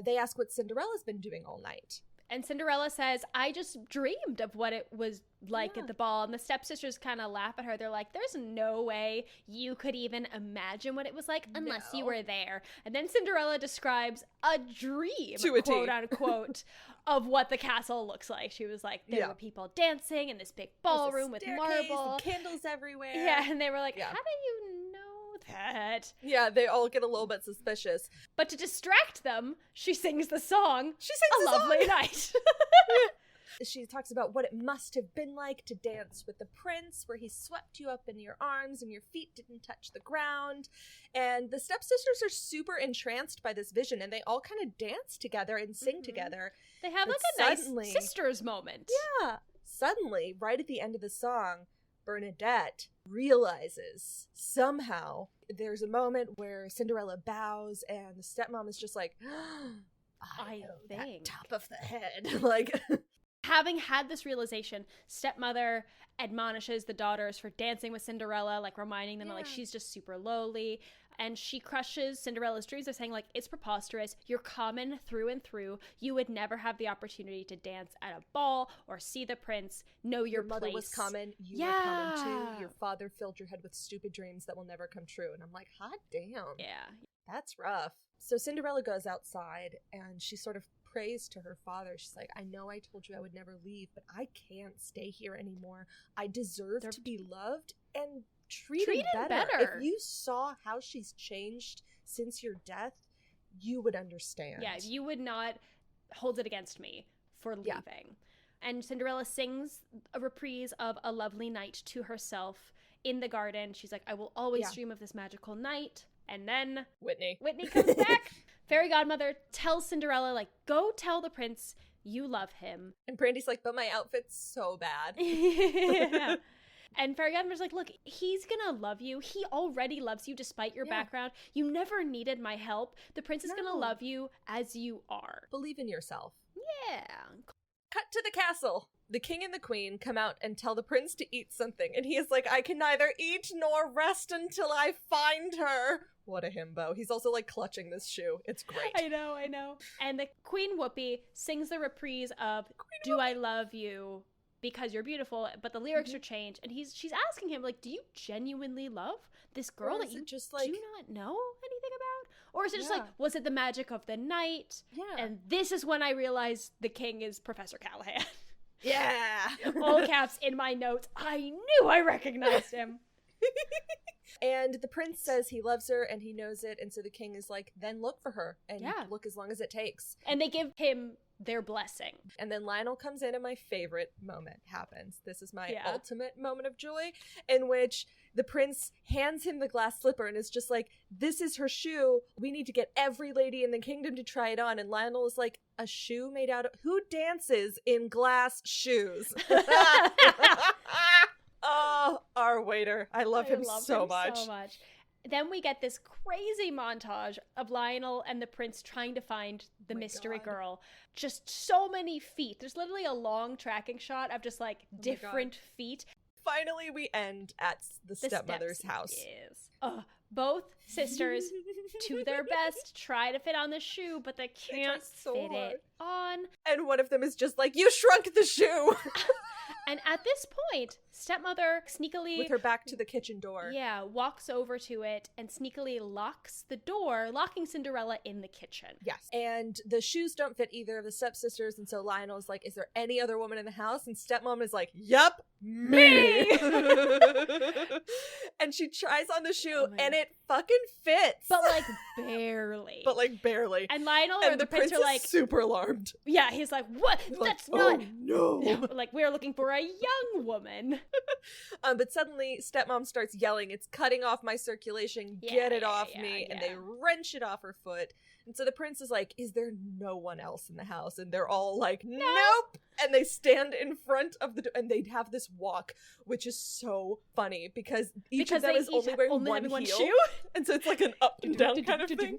They ask what Cinderella's been doing all night. And Cinderella says, I just dreamed of what it was like at the ball. And the stepsisters kind of laugh at her. They're like, there's no way you could even imagine what it was like unless you No. were there. And then Cinderella describes a dream, To a T. quote unquote, of what the castle looks like. She was like, there were people dancing in this big ballroom with marble. And candles everywhere. Yeah, and they were like, Yeah. how do you know that? Yeah, they all get a little bit suspicious. But to distract them, she sings the song, She sings A the Lovely song. Night. She talks about what it must have been like to dance with the prince, where he swept you up in your arms and your feet didn't touch the ground. And the stepsisters are super entranced by this vision, and they all kind of dance together and sing together. They have But like a suddenly- nice sisters moment. Yeah. Suddenly, right at the end of the song, Bernadette realizes somehow there's a moment where Cinderella bows, and the stepmom is just like, I know that think. top of the head. Like... Having had this realization, stepmother admonishes the daughters for dancing with Cinderella, like reminding them that like she's just super lowly. And she crushes Cinderella's dreams of saying like, it's preposterous. You're common through and through. You would never have the opportunity to dance at a ball or see the prince. Know your mother place. was common. You were common too. Your father filled your head with stupid dreams that will never come true. And I'm like, hot damn. Yeah. That's rough. So Cinderella goes outside and she sort of prays to her father. She's like, I know I told you I would never leave, but I can't stay here anymore. I deserve to be loved and treated better. If you saw how she's changed since your death, you would understand. Yeah, you would not hold it against me for leaving. Yeah. And Cinderella sings a reprise of A Lovely Night to herself in the garden. She's like, I will always dream of this magical night. And then Whitney comes back. Fairy godmother tells Cinderella, like, go tell the prince you love him. And Brandy's like, but my outfit's so bad. Yeah. And Fairy godmother's like, look, he's gonna love you. He already loves you despite your background. You never needed my help. The prince is gonna love you as you are. Believe in yourself. Yeah. Cut to the castle. The king and the queen come out and tell the prince to eat something, and he is like, I can neither eat nor rest until I find her. What a himbo. He's also like clutching this shoe. It's great. I know. And the Queen Whoopi sings the reprise of Do I Love You Because You're Beautiful, but the lyrics are changed, and she's asking him, like, do you genuinely love this girl that you just like do not know anything about? Or is it just like, was it the magic of the night? Yeah. And this is when I realized the king is Professor Callahan. Yeah. All caps in my notes. I knew I recognized him. And the prince says he loves her and he knows it, and so the king is like, then look for her and look as long as it takes. And they give him their blessing. And then Lionel comes in and my favorite moment happens. This is my ultimate moment of joy, in which the prince hands him the glass slipper and is just like, this is her shoe. We need to get every lady in the kingdom to try it on. And Lionel is like, a shoe made out of... Who dances in glass shoes? Oh, our waiter. I love him so much. Then we get this crazy montage of Lionel and the prince trying to find the mystery girl. Just so many feet. There's literally a long tracking shot of just like different feet. Finally, we end at the stepmother's house. Both sisters, to their best, try to fit on the shoe, but they can't fit it on. And one of them is just like, you shrunk the shoe! And at this point, stepmother sneakily... with her back to the kitchen door. Yeah, walks over to it and sneakily locks the door, locking Cinderella in the kitchen. Yes. And the shoes don't fit either of the stepsisters, and so Lionel is like, is there any other woman in the house? And stepmom is like, yup, me! And she tries on the shoe, and it fucking fits! But like, barely. And Lionel and the prince are like... super alarmed. Yeah, he's like, what? That's not... Oh, no! Like, we're looking for a young woman. But suddenly, stepmom starts yelling, it's cutting off my circulation, get it off me, and they wrench it off her foot. And so the prince is like, is there no one else in the house? And they're all like, nope! And they stand in front of the door, and they have this walk, which is so funny, because each of them is only wearing one heel. Shoe? And so it's like an up and down kind of thing.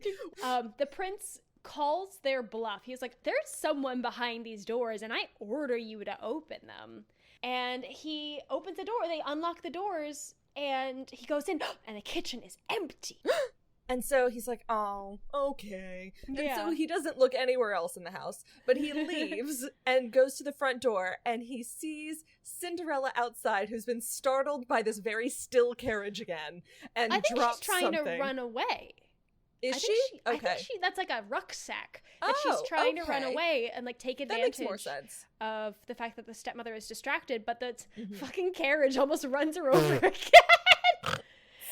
The prince calls their bluff. He's like, there's someone behind these doors, and I order you to open them. And he opens the door, they unlock the doors, and he goes in, and the kitchen is empty. And so he's like, oh, okay. And so he doesn't look anywhere else in the house, but he leaves and goes to the front door, and he sees Cinderella outside, who's been startled by this very still carriage again, and drops something. I think she's trying to run away. Is she? Okay. I think that's like a rucksack that she's trying to run away and like take advantage of the fact that the stepmother is distracted, but the fucking carriage almost runs her over again.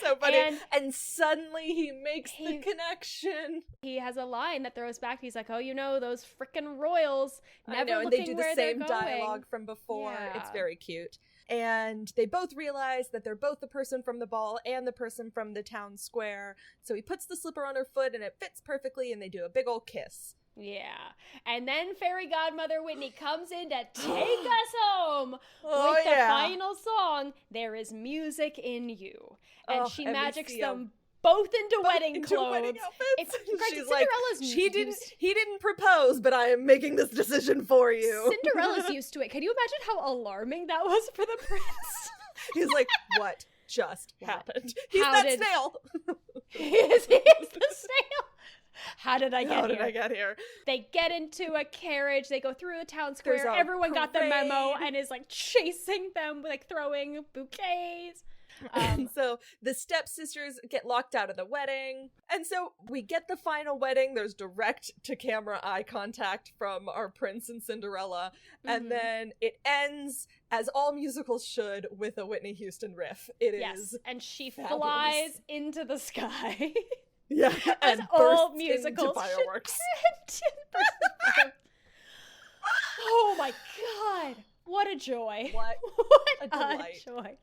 So funny. And suddenly he makes the connection. He has a line that throws back. He's like, oh, you know, those frickin' royals never and looking they do where the same they're going. dialogue from before. It's very cute. And they both realize that they're both the person from the ball and the person from the town square. So he puts the slipper on her foot and it fits perfectly, and they do a big old kiss. Yeah. And then fairy godmother Whitney comes in to take us home with the final song, There Is Music in You. And she magics them both into wedding clothes. Wedding outfits. She's like, he didn't propose, but I am making this decision for you. Cinderella's used to it. Can you imagine how alarming that was for the prince? He's like, what just happened? He's that snail. He is the snail. How did I get here? They get into a carriage. They go through the town square. Everyone got the memo and is like chasing them, like throwing bouquets. And so the stepsisters get locked out of the wedding. And so we get the final wedding. There's direct to camera eye contact from our prince and Cinderella. And then it ends, as all musicals should, with a Whitney Houston riff. It is and she flies into the sky. Yeah, as all musicals fireworks. Oh my god. What a joy. What a delight. Joy.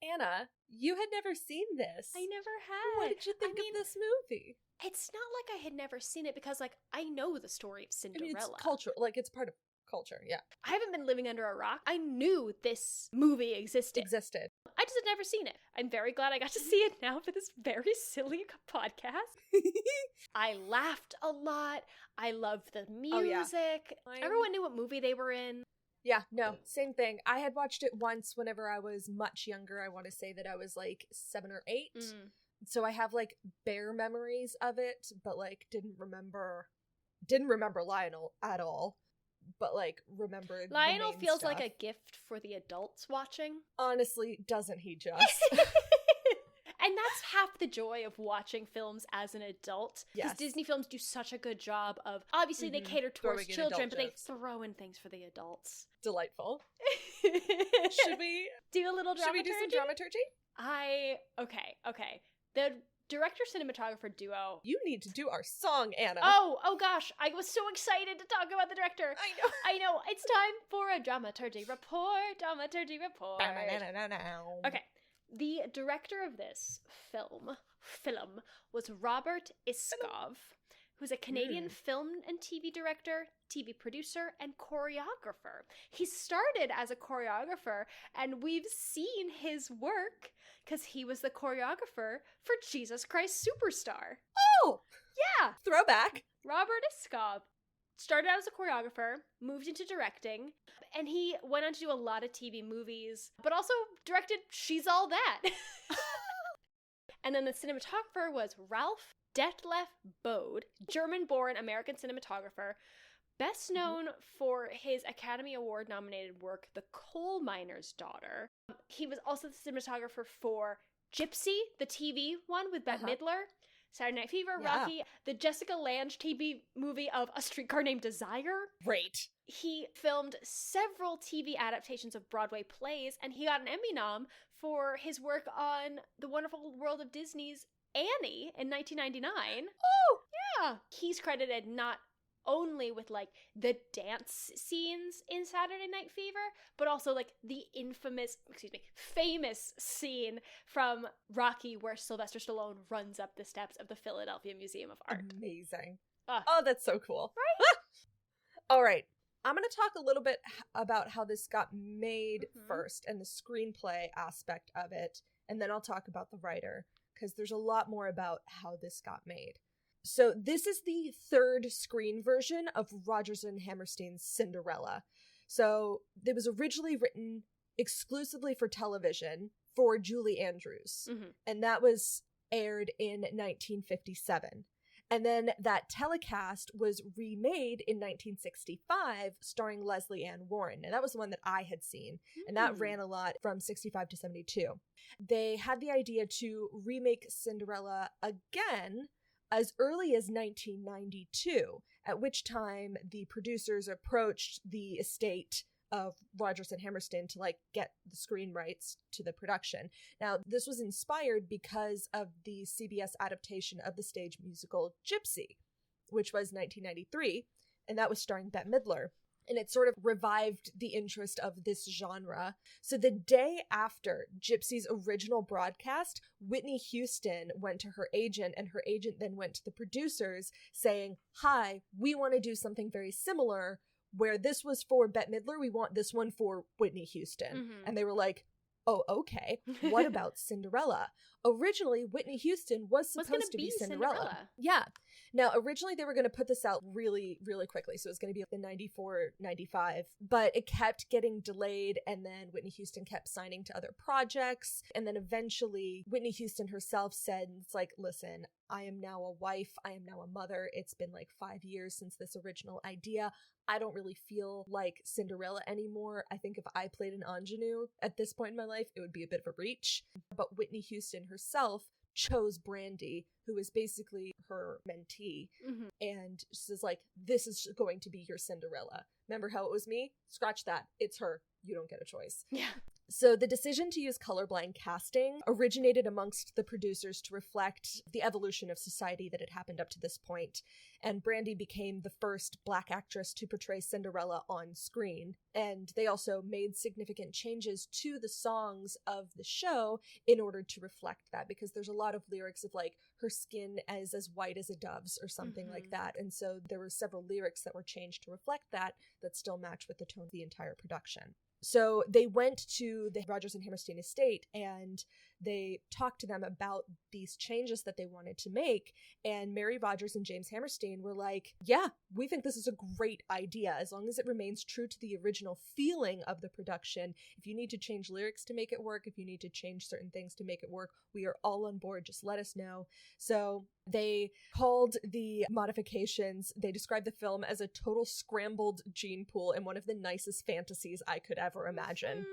Anna, you had never seen this. I never had. What did you think of this movie? It's not like I had never seen it, because like I know the story of Cinderella. I mean, it's culture, like it's part of culture, yeah. I haven't been living under a rock. I knew this movie existed. I just had never seen it. I'm very glad I got to see it now for this very silly podcast. I laughed a lot. I loved the music. Everyone knew what movie they were in. Yeah, no, same thing. I had watched it once whenever I was much younger. I want to say that I was like 7 or 8. So I have like bare memories of it, but like didn't remember Lionel at all. But like remember Lionel the main feels stuff. like a gift for the adults watching. Honestly, doesn't he just? And that's half the joy of watching films as an adult. Because Yes. Disney films do such a good job of, obviously they cater towards Throwing in children, adult but they jokes. throw in things for the adults. Delightful. Should we do a little dramaturgy? do some dramaturgy? Okay. The director-cinematographer duo. You need to do our song, Anna. Oh gosh, I was so excited to talk about the director. I know. It's time for a dramaturgy report. Okay. The director of this film was Robert Iskov, who's a Canadian film and TV director, TV producer, and choreographer. He started as a choreographer, and we've seen his work because he was the choreographer for Jesus Christ Superstar. Oh! Yeah! Throwback. Robert Iskov started out as a choreographer, moved into directing, and he went on to do a lot of TV movies, but also directed She's All That. And then the cinematographer was Ralph Detlef Bode, German-born American cinematographer, best known for his Academy Award-nominated work, The Coal Miner's Daughter. He was also the cinematographer for Gypsy, the TV one with Bette Midler, Saturday Night Fever, Rocky, the Jessica Lange TV movie of A Streetcar Named Desire. Great. He filmed several TV adaptations of Broadway plays, and he got an Emmy nom for his work on The Wonderful World of Disney's Annie in 1999. Oh! Yeah. He's credited not only with like the dance scenes in Saturday Night Fever, but also like the famous scene from Rocky where Sylvester Stallone runs up the steps of the Philadelphia Museum of Art. Amazing. Oh, that's so cool. Right? All right. I'm going to talk a little bit about how this got made first and the screenplay aspect of it, and then I'll talk about the writer, because there's a lot more about how this got made. So this is the third screen version of Rodgers and Hammerstein's Cinderella. So it was originally written exclusively for television for Julie Andrews, and that was aired in 1957. And then that telecast was remade in 1965, starring Leslie Ann Warren. And that was the one that I had seen. And that ran a lot from 65 to 72. They had the idea to remake Cinderella again as early as 1992, at which time the producers approached the estate of Rodgers and Hammerstein to like get the screen rights to the production. Now, this was inspired because of the CBS adaptation of the stage musical Gypsy, which was 1993, and that was starring Bette Midler. And it sort of revived the interest of this genre. So the day after Gypsy's original broadcast, Whitney Houston went to her agent, and her agent then went to the producers saying, "Hi, we want to do something very similar. Where this was for Bette Midler, we want this one for Whitney Houston." And they were like, "Oh, okay. What about Cinderella?" Originally, Whitney Houston was supposed to be Cinderella. Yeah. Now, originally they were going to put this out really, really quickly. So it was going to be in 94, 95. But it kept getting delayed. And then Whitney Houston kept signing to other projects. And then eventually Whitney Houston herself said, it's like, "Listen, I am now a wife. I am now a mother. It's been like 5 years since this original idea. I don't really feel like Cinderella anymore. I think if I played an ingenue at this point in my life, it would be a bit of a reach." But Whitney Houston herself chose Brandy, who is basically her mentee, and she's like, "This is going to be your Cinderella. Remember how it was me? Scratch that. It's her. You don't get a choice." Yeah. So the decision to use colorblind casting originated amongst the producers to reflect the evolution of society that had happened up to this point. And Brandy became the first Black actress to portray Cinderella on screen. And they also made significant changes to the songs of the show in order to reflect that, because there's a lot of lyrics of like, her skin is as white as a dove's or something like that. And so there were several lyrics that were changed to reflect that still match with the tone of the entire production. So they went to the Rodgers and Hammerstein estate, and they talked to them about these changes that they wanted to make. And Mary Rodgers and James Hammerstein were like, yeah, we think this is a great idea as long as it remains true to the original feeling of the production. If you need to change lyrics to make it work, if you need to change certain things to make it work, we are all on board. Just let us know. So they called the modifications, they described the film as a total scrambled gene pool and one of the nicest fantasies I could ever imagine.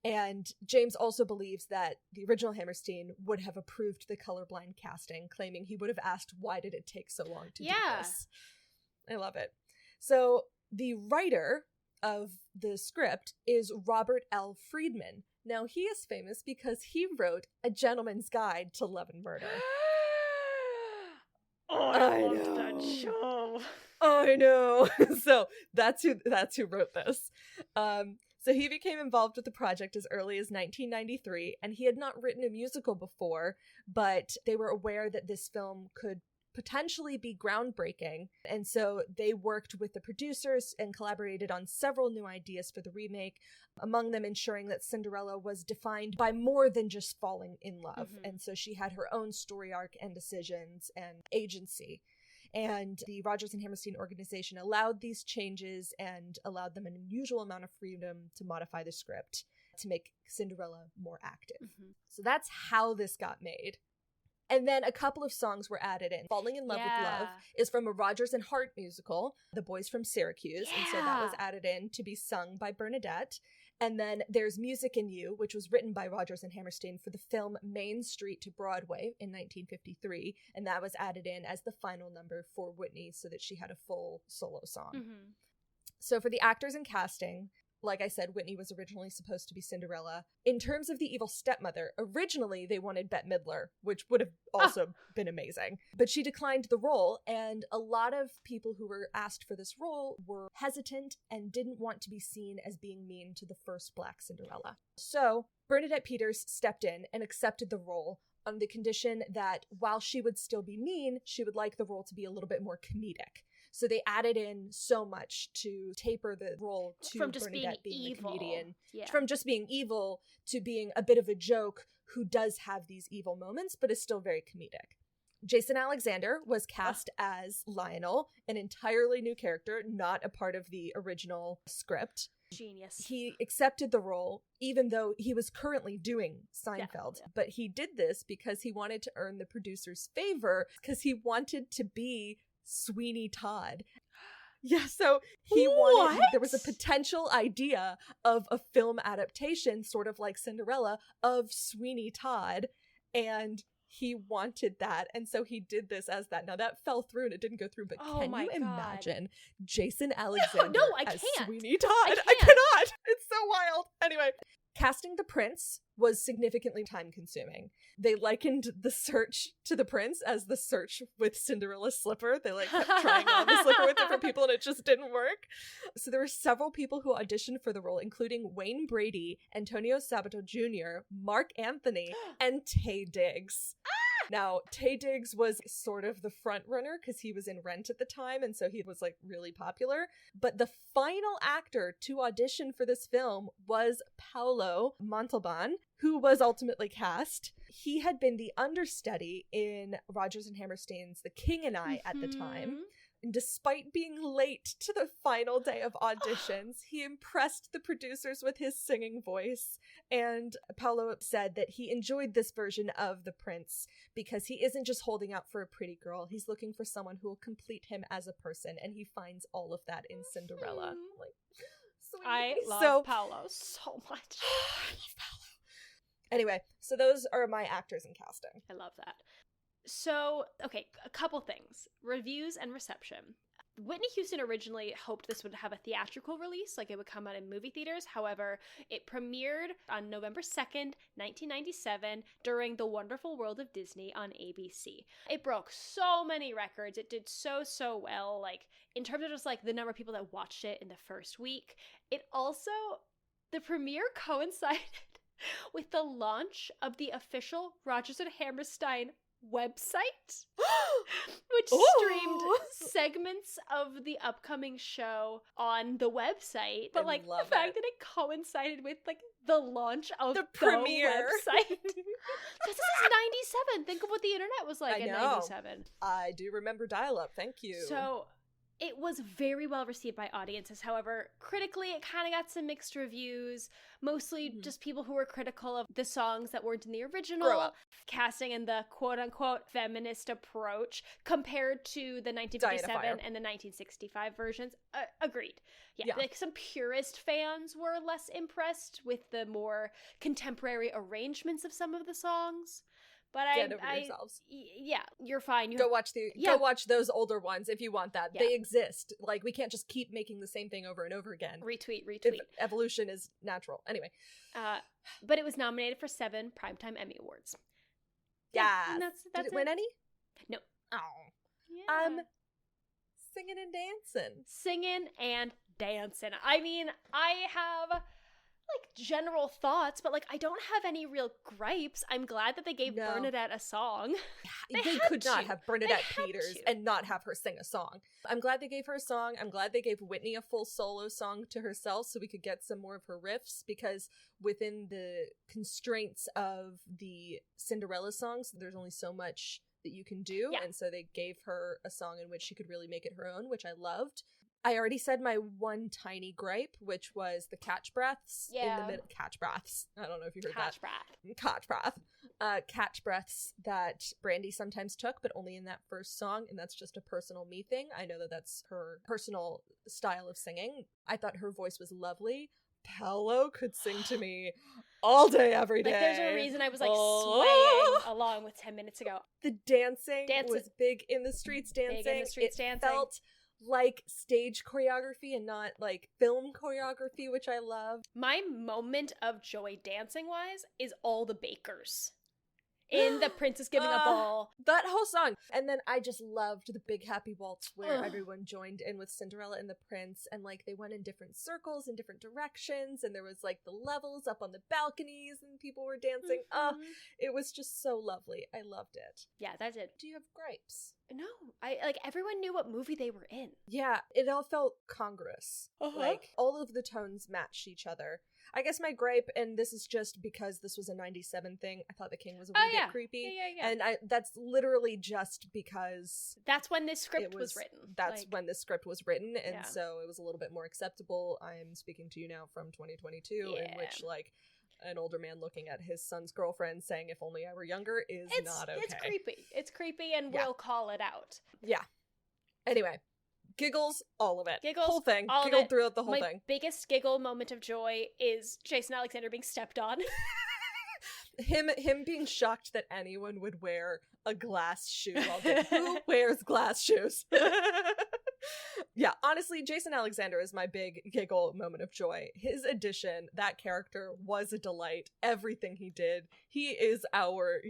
And James also believes that the original Hammerstein would have approved the colorblind casting, claiming he would have asked, why did it take so long to do this? I love it. So the writer of the script is Robert L. Friedman. Now, he is famous because he wrote A Gentleman's Guide to Love and Murder. Oh, I loved that show. I know. So that's who wrote this. So he became involved with the project as early as 1993, and he had not written a musical before, but they were aware that this film could potentially be groundbreaking, and so they worked with the producers and collaborated on several new ideas for the remake, among them ensuring that Cinderella was defined by more than just falling in love, and so she had her own story arc and decisions and agency. And the Rodgers and Hammerstein organization allowed these changes and allowed them an unusual amount of freedom to modify the script to make Cinderella more active. So that's how this got made. And then a couple of songs were added in. Falling in Love with Love is from a Rodgers and Hart musical, The Boys from Syracuse. And so that was added in to be sung by Bernadette. And then there's Music in You, which was written by Rodgers and Hammerstein for the film Main Street to Broadway in 1953. And that was added in as the final number for Whitney so that she had a full solo song. So for the actors and casting, like I said, Whitney was originally supposed to be Cinderella. In terms of the evil stepmother, originally they wanted Bette Midler, which would have also been amazing. But she declined the role, and a lot of people who were asked for this role were hesitant and didn't want to be seen as being mean to the first Black Cinderella. So Bernadette Peters stepped in and accepted the role on the condition that while she would still be mean, she would like the role to be a little bit more comedic. So they added in so much to taper the role to from just Bernadette being evil. the comedian. Yeah. From just being evil to being a bit of a joke who does have these evil moments, but is still very comedic. Jason Alexander was cast as Lionel, an entirely new character, not a part of the original script. Genius. He accepted the role, even though he was currently doing Seinfeld. Yeah. But he did this because he wanted to earn the producer's favor, because he wanted to be Sweeney Todd. Yeah, so he wanted, there was a potential idea of a film adaptation, sort of like Cinderella, of Sweeney Todd, and he wanted that, and so he did this as that. Now that fell through and it didn't go through, but can you imagine Jason Alexander as Sweeney Todd? I cannot! It's so wild! Anyway, casting the prince was significantly time-consuming. They likened the search to the prince as the search with Cinderella's slipper. They kept trying on the slipper with different people and it just didn't work. So there were several people who auditioned for the role, including Wayne Brady, Antonio Sabato Jr., Mark Anthony, and Taye Diggs. Now, Taye Diggs was sort of the front runner because he was in Rent at the time, and so he was really popular. But the final actor to audition for this film was Paolo Montalban, who was ultimately cast. He had been the understudy in Rodgers and Hammerstein's The King and I at the time. And despite being late to the final day of auditions, he impressed the producers with his singing voice. And Paolo said that he enjoyed this version of the prince because he isn't just holding out for a pretty girl. He's looking for someone who will complete him as a person. And he finds all of that in Cinderella. Sweet. I love Paolo so much. I love Paolo. Anyway, so those are my actors and casting. I love that. So, okay, a couple things. Reviews and reception. Whitney Houston originally hoped this would have a theatrical release, it would come out in movie theaters. However, it premiered on November 2nd, 1997, during The Wonderful World of Disney on ABC. It broke so many records. It did so well, in terms of just, the number of people that watched it in the first week. It also, the premiere coincided with the launch of the official Rodgers and Hammerstein website, which streamed segments of the upcoming show on the website. But like the fact that it coincided with like the launch of the premiere website. This is 97. Think of what the internet was like in 97. I do remember dial-up. Thank you. So it was very well received by audiences. However, critically, it kind of got some mixed reviews, mostly just people who were critical of the songs that weren't in the original, casting and the quote-unquote feminist approach compared to the 1957 and the 1965 versions. Agreed. Yeah, like some purist fans were less impressed with the more contemporary arrangements of some of the songs. But Get over yourselves. Yeah, you're fine. Go watch those older ones if you want that. Yeah. They exist. Like, we can't just keep making the same thing over and over again. Retweet. Evolution is natural. Anyway. But it was nominated for 7 Primetime Emmy Awards. Yeah. And that's Did it win any? No. Oh. Yeah. Singing and dancing. Singing and dancing. I mean, I have like general thoughts, but like I don't have any real gripes. I'm glad that they gave Bernadette a song. They could not have Bernadette Peters and not have her sing a song. I'm glad they gave her a song. I'm glad they gave Whitney a full solo song to herself so we could get some more of her riffs, because within the constraints of the Cinderella songs, there's only so much that you can do. And so they gave her a song in which she could really make it her own, which I loved. I already said my one tiny gripe, which was the catch breaths in the middle. Catch breaths. I don't know if you heard catch that. Catch breath. Catch breaths that Brandy sometimes took, but only in that first song, and that's just a personal me thing. I know that that's her personal style of singing. I thought her voice was lovely. Paolo could sing to me all day, every day. Like, there's a reason I was like swaying along with 10 minutes ago. The dancing was big in the streets dancing. Big in the streets dancing. Felt like stage choreography and not like film choreography, which I love. My moment of joy dancing wise is all the bakers in The Princess Giving a Ball. That whole song. And then I just loved the Big Happy Waltz where everyone joined in with Cinderella and the Prince, and like they went in different circles in different directions, and there was like the levels up on the balconies and people were dancing. It was just so lovely. I loved it. Yeah, that's it. Do you have gripes? No, I like everyone knew what movie they were in. Yeah, it all felt congruous. Like all of the tones matched each other. I guess my gripe, and this is just because this was a 97 thing, I thought the king was a wee bit creepy. Yeah. And that's literally just because that's when this script was written. That's when this script was written, and so it was a little bit more acceptable. I am speaking to you now from 2022, in which like an older man looking at his son's girlfriend saying, "If only I were younger," is not okay. It's creepy, and we'll call it out. Yeah. Anyway, giggles, all of it. Giggles, whole thing. All Giggled throughout the whole thing. My biggest giggle moment of joy is Jason Alexander being stepped on. Him being shocked that anyone would wear a glass shoe. Who wears glass shoes? Yeah, honestly, Jason Alexander is my big giggle moment of joy. His addition, that character, was a delight. Everything he did. He is our,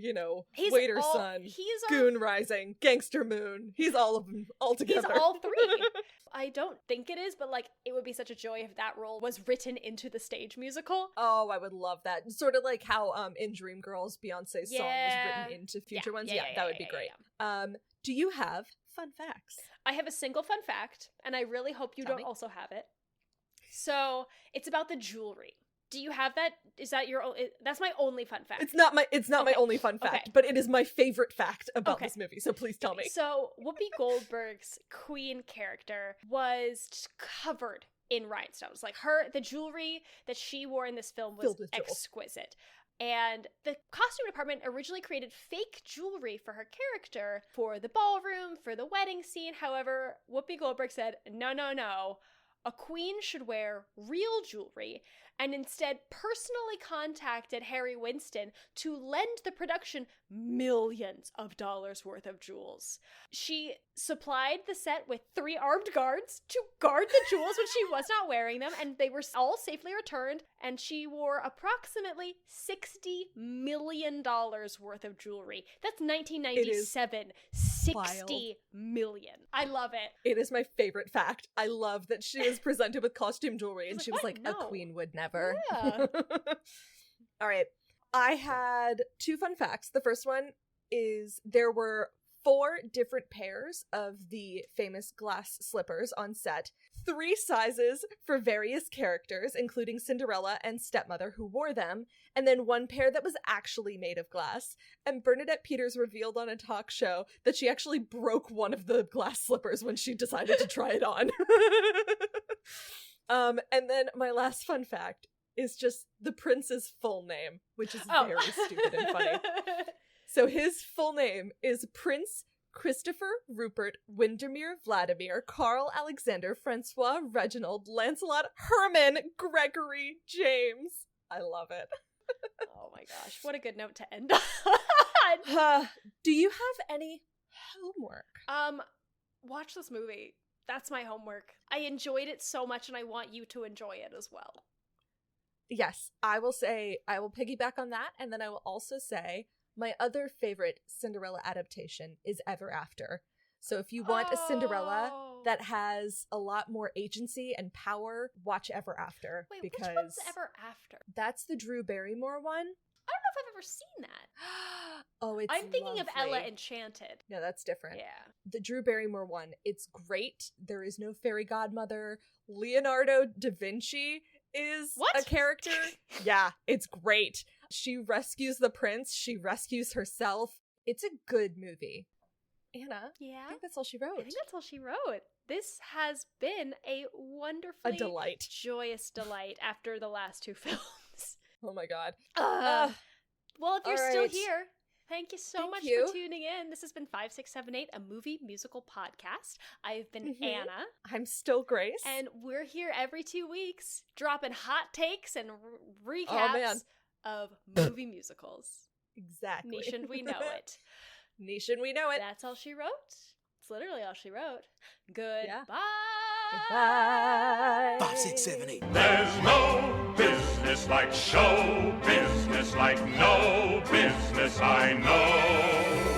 waiter son, goon rising, gangster moon. He's all of them, all together. He's all three. I don't think it is, but like, it would be such a joy if that role was written into the stage musical. Oh, I would love that. Sort of like how in Dreamgirls, Beyonce's song was written into future ones. Yeah, that would be great. Do you have fun facts? I have a single fun fact, and I really hope you don't also have it. So, it's about the jewelry. Do you have that? Is that your own? That's my only fun fact. It's not my only fun fact, but it is my favorite fact about this movie, so please tell me. So, Whoopi Goldberg's queen character was covered in rhinestones. Like the jewelry that she wore in this film was exquisite. And the costume department originally created fake jewelry for her character for the ballroom, for the wedding scene. However, Whoopi Goldberg said, no, a queen should wear real jewelry, and instead personally contacted Harry Winston to lend the production millions of dollars worth of jewels. She supplied the set with 3 armed guards to guard the jewels when she was not wearing them, and they were all safely returned, and she wore approximately $60 million worth of jewelry. That's 1997. $60 million. I love it. It is my favorite fact. I love that she was presented with costume jewelry, and she was like, a queen would never. Yeah. All right. I had 2 fun facts. The first one, is there were 4 different pairs of the famous glass slippers on set, 3 sizes for various characters, including Cinderella and Stepmother, who wore them, and then 1 pair that was actually made of glass. And Bernadette Peters revealed on a talk show that she actually broke one of the glass slippers when she decided to try it on. And then my last fun fact is just the prince's full name, which is very stupid and funny. So his full name is Prince Christopher Rupert Windermere Vladimir Carl Alexander Francois Reginald Lancelot Herman Gregory James. I love it. Oh my gosh, what a good note to end on. Do you have any homework? Watch this movie. That's my homework. I enjoyed it so much and I want you to enjoy it as well. Yes, I will piggyback on that, and then I will also say my other favorite Cinderella adaptation is Ever After. So if you want a Cinderella that has a lot more agency and power, watch Ever After. Wait, because which one's Ever After? That's the Drew Barrymore one. I don't know if I've ever seen that. Oh, it's I'm thinking of lovely. Ella Enchanted. No, that's different. Yeah. The Drew Barrymore one, it's great. There is no fairy godmother. Leonardo da Vinci is a character. Yeah, it's great. She rescues the prince. She rescues herself. It's a good movie. Anna, Yeah? I think that's all she wrote. I think that's all she wrote. This has been a wonderfully delight. Joyous delight after the last 2 films. Oh my god. Well, if you're all still right. here, thank you so much you. for tuning in. This has been 5678, a movie musical podcast. I've been Anna. I'm still Grace. And we're here every 2 weeks, dropping hot takes and recaps of movie musicals. Exactly. Nation, we know it. Nation, we know it. That's all she wrote. It's literally all she wrote. Goodbye. Goodbye. 5, 6, 7, 8. There's no business like show business, like no business I know.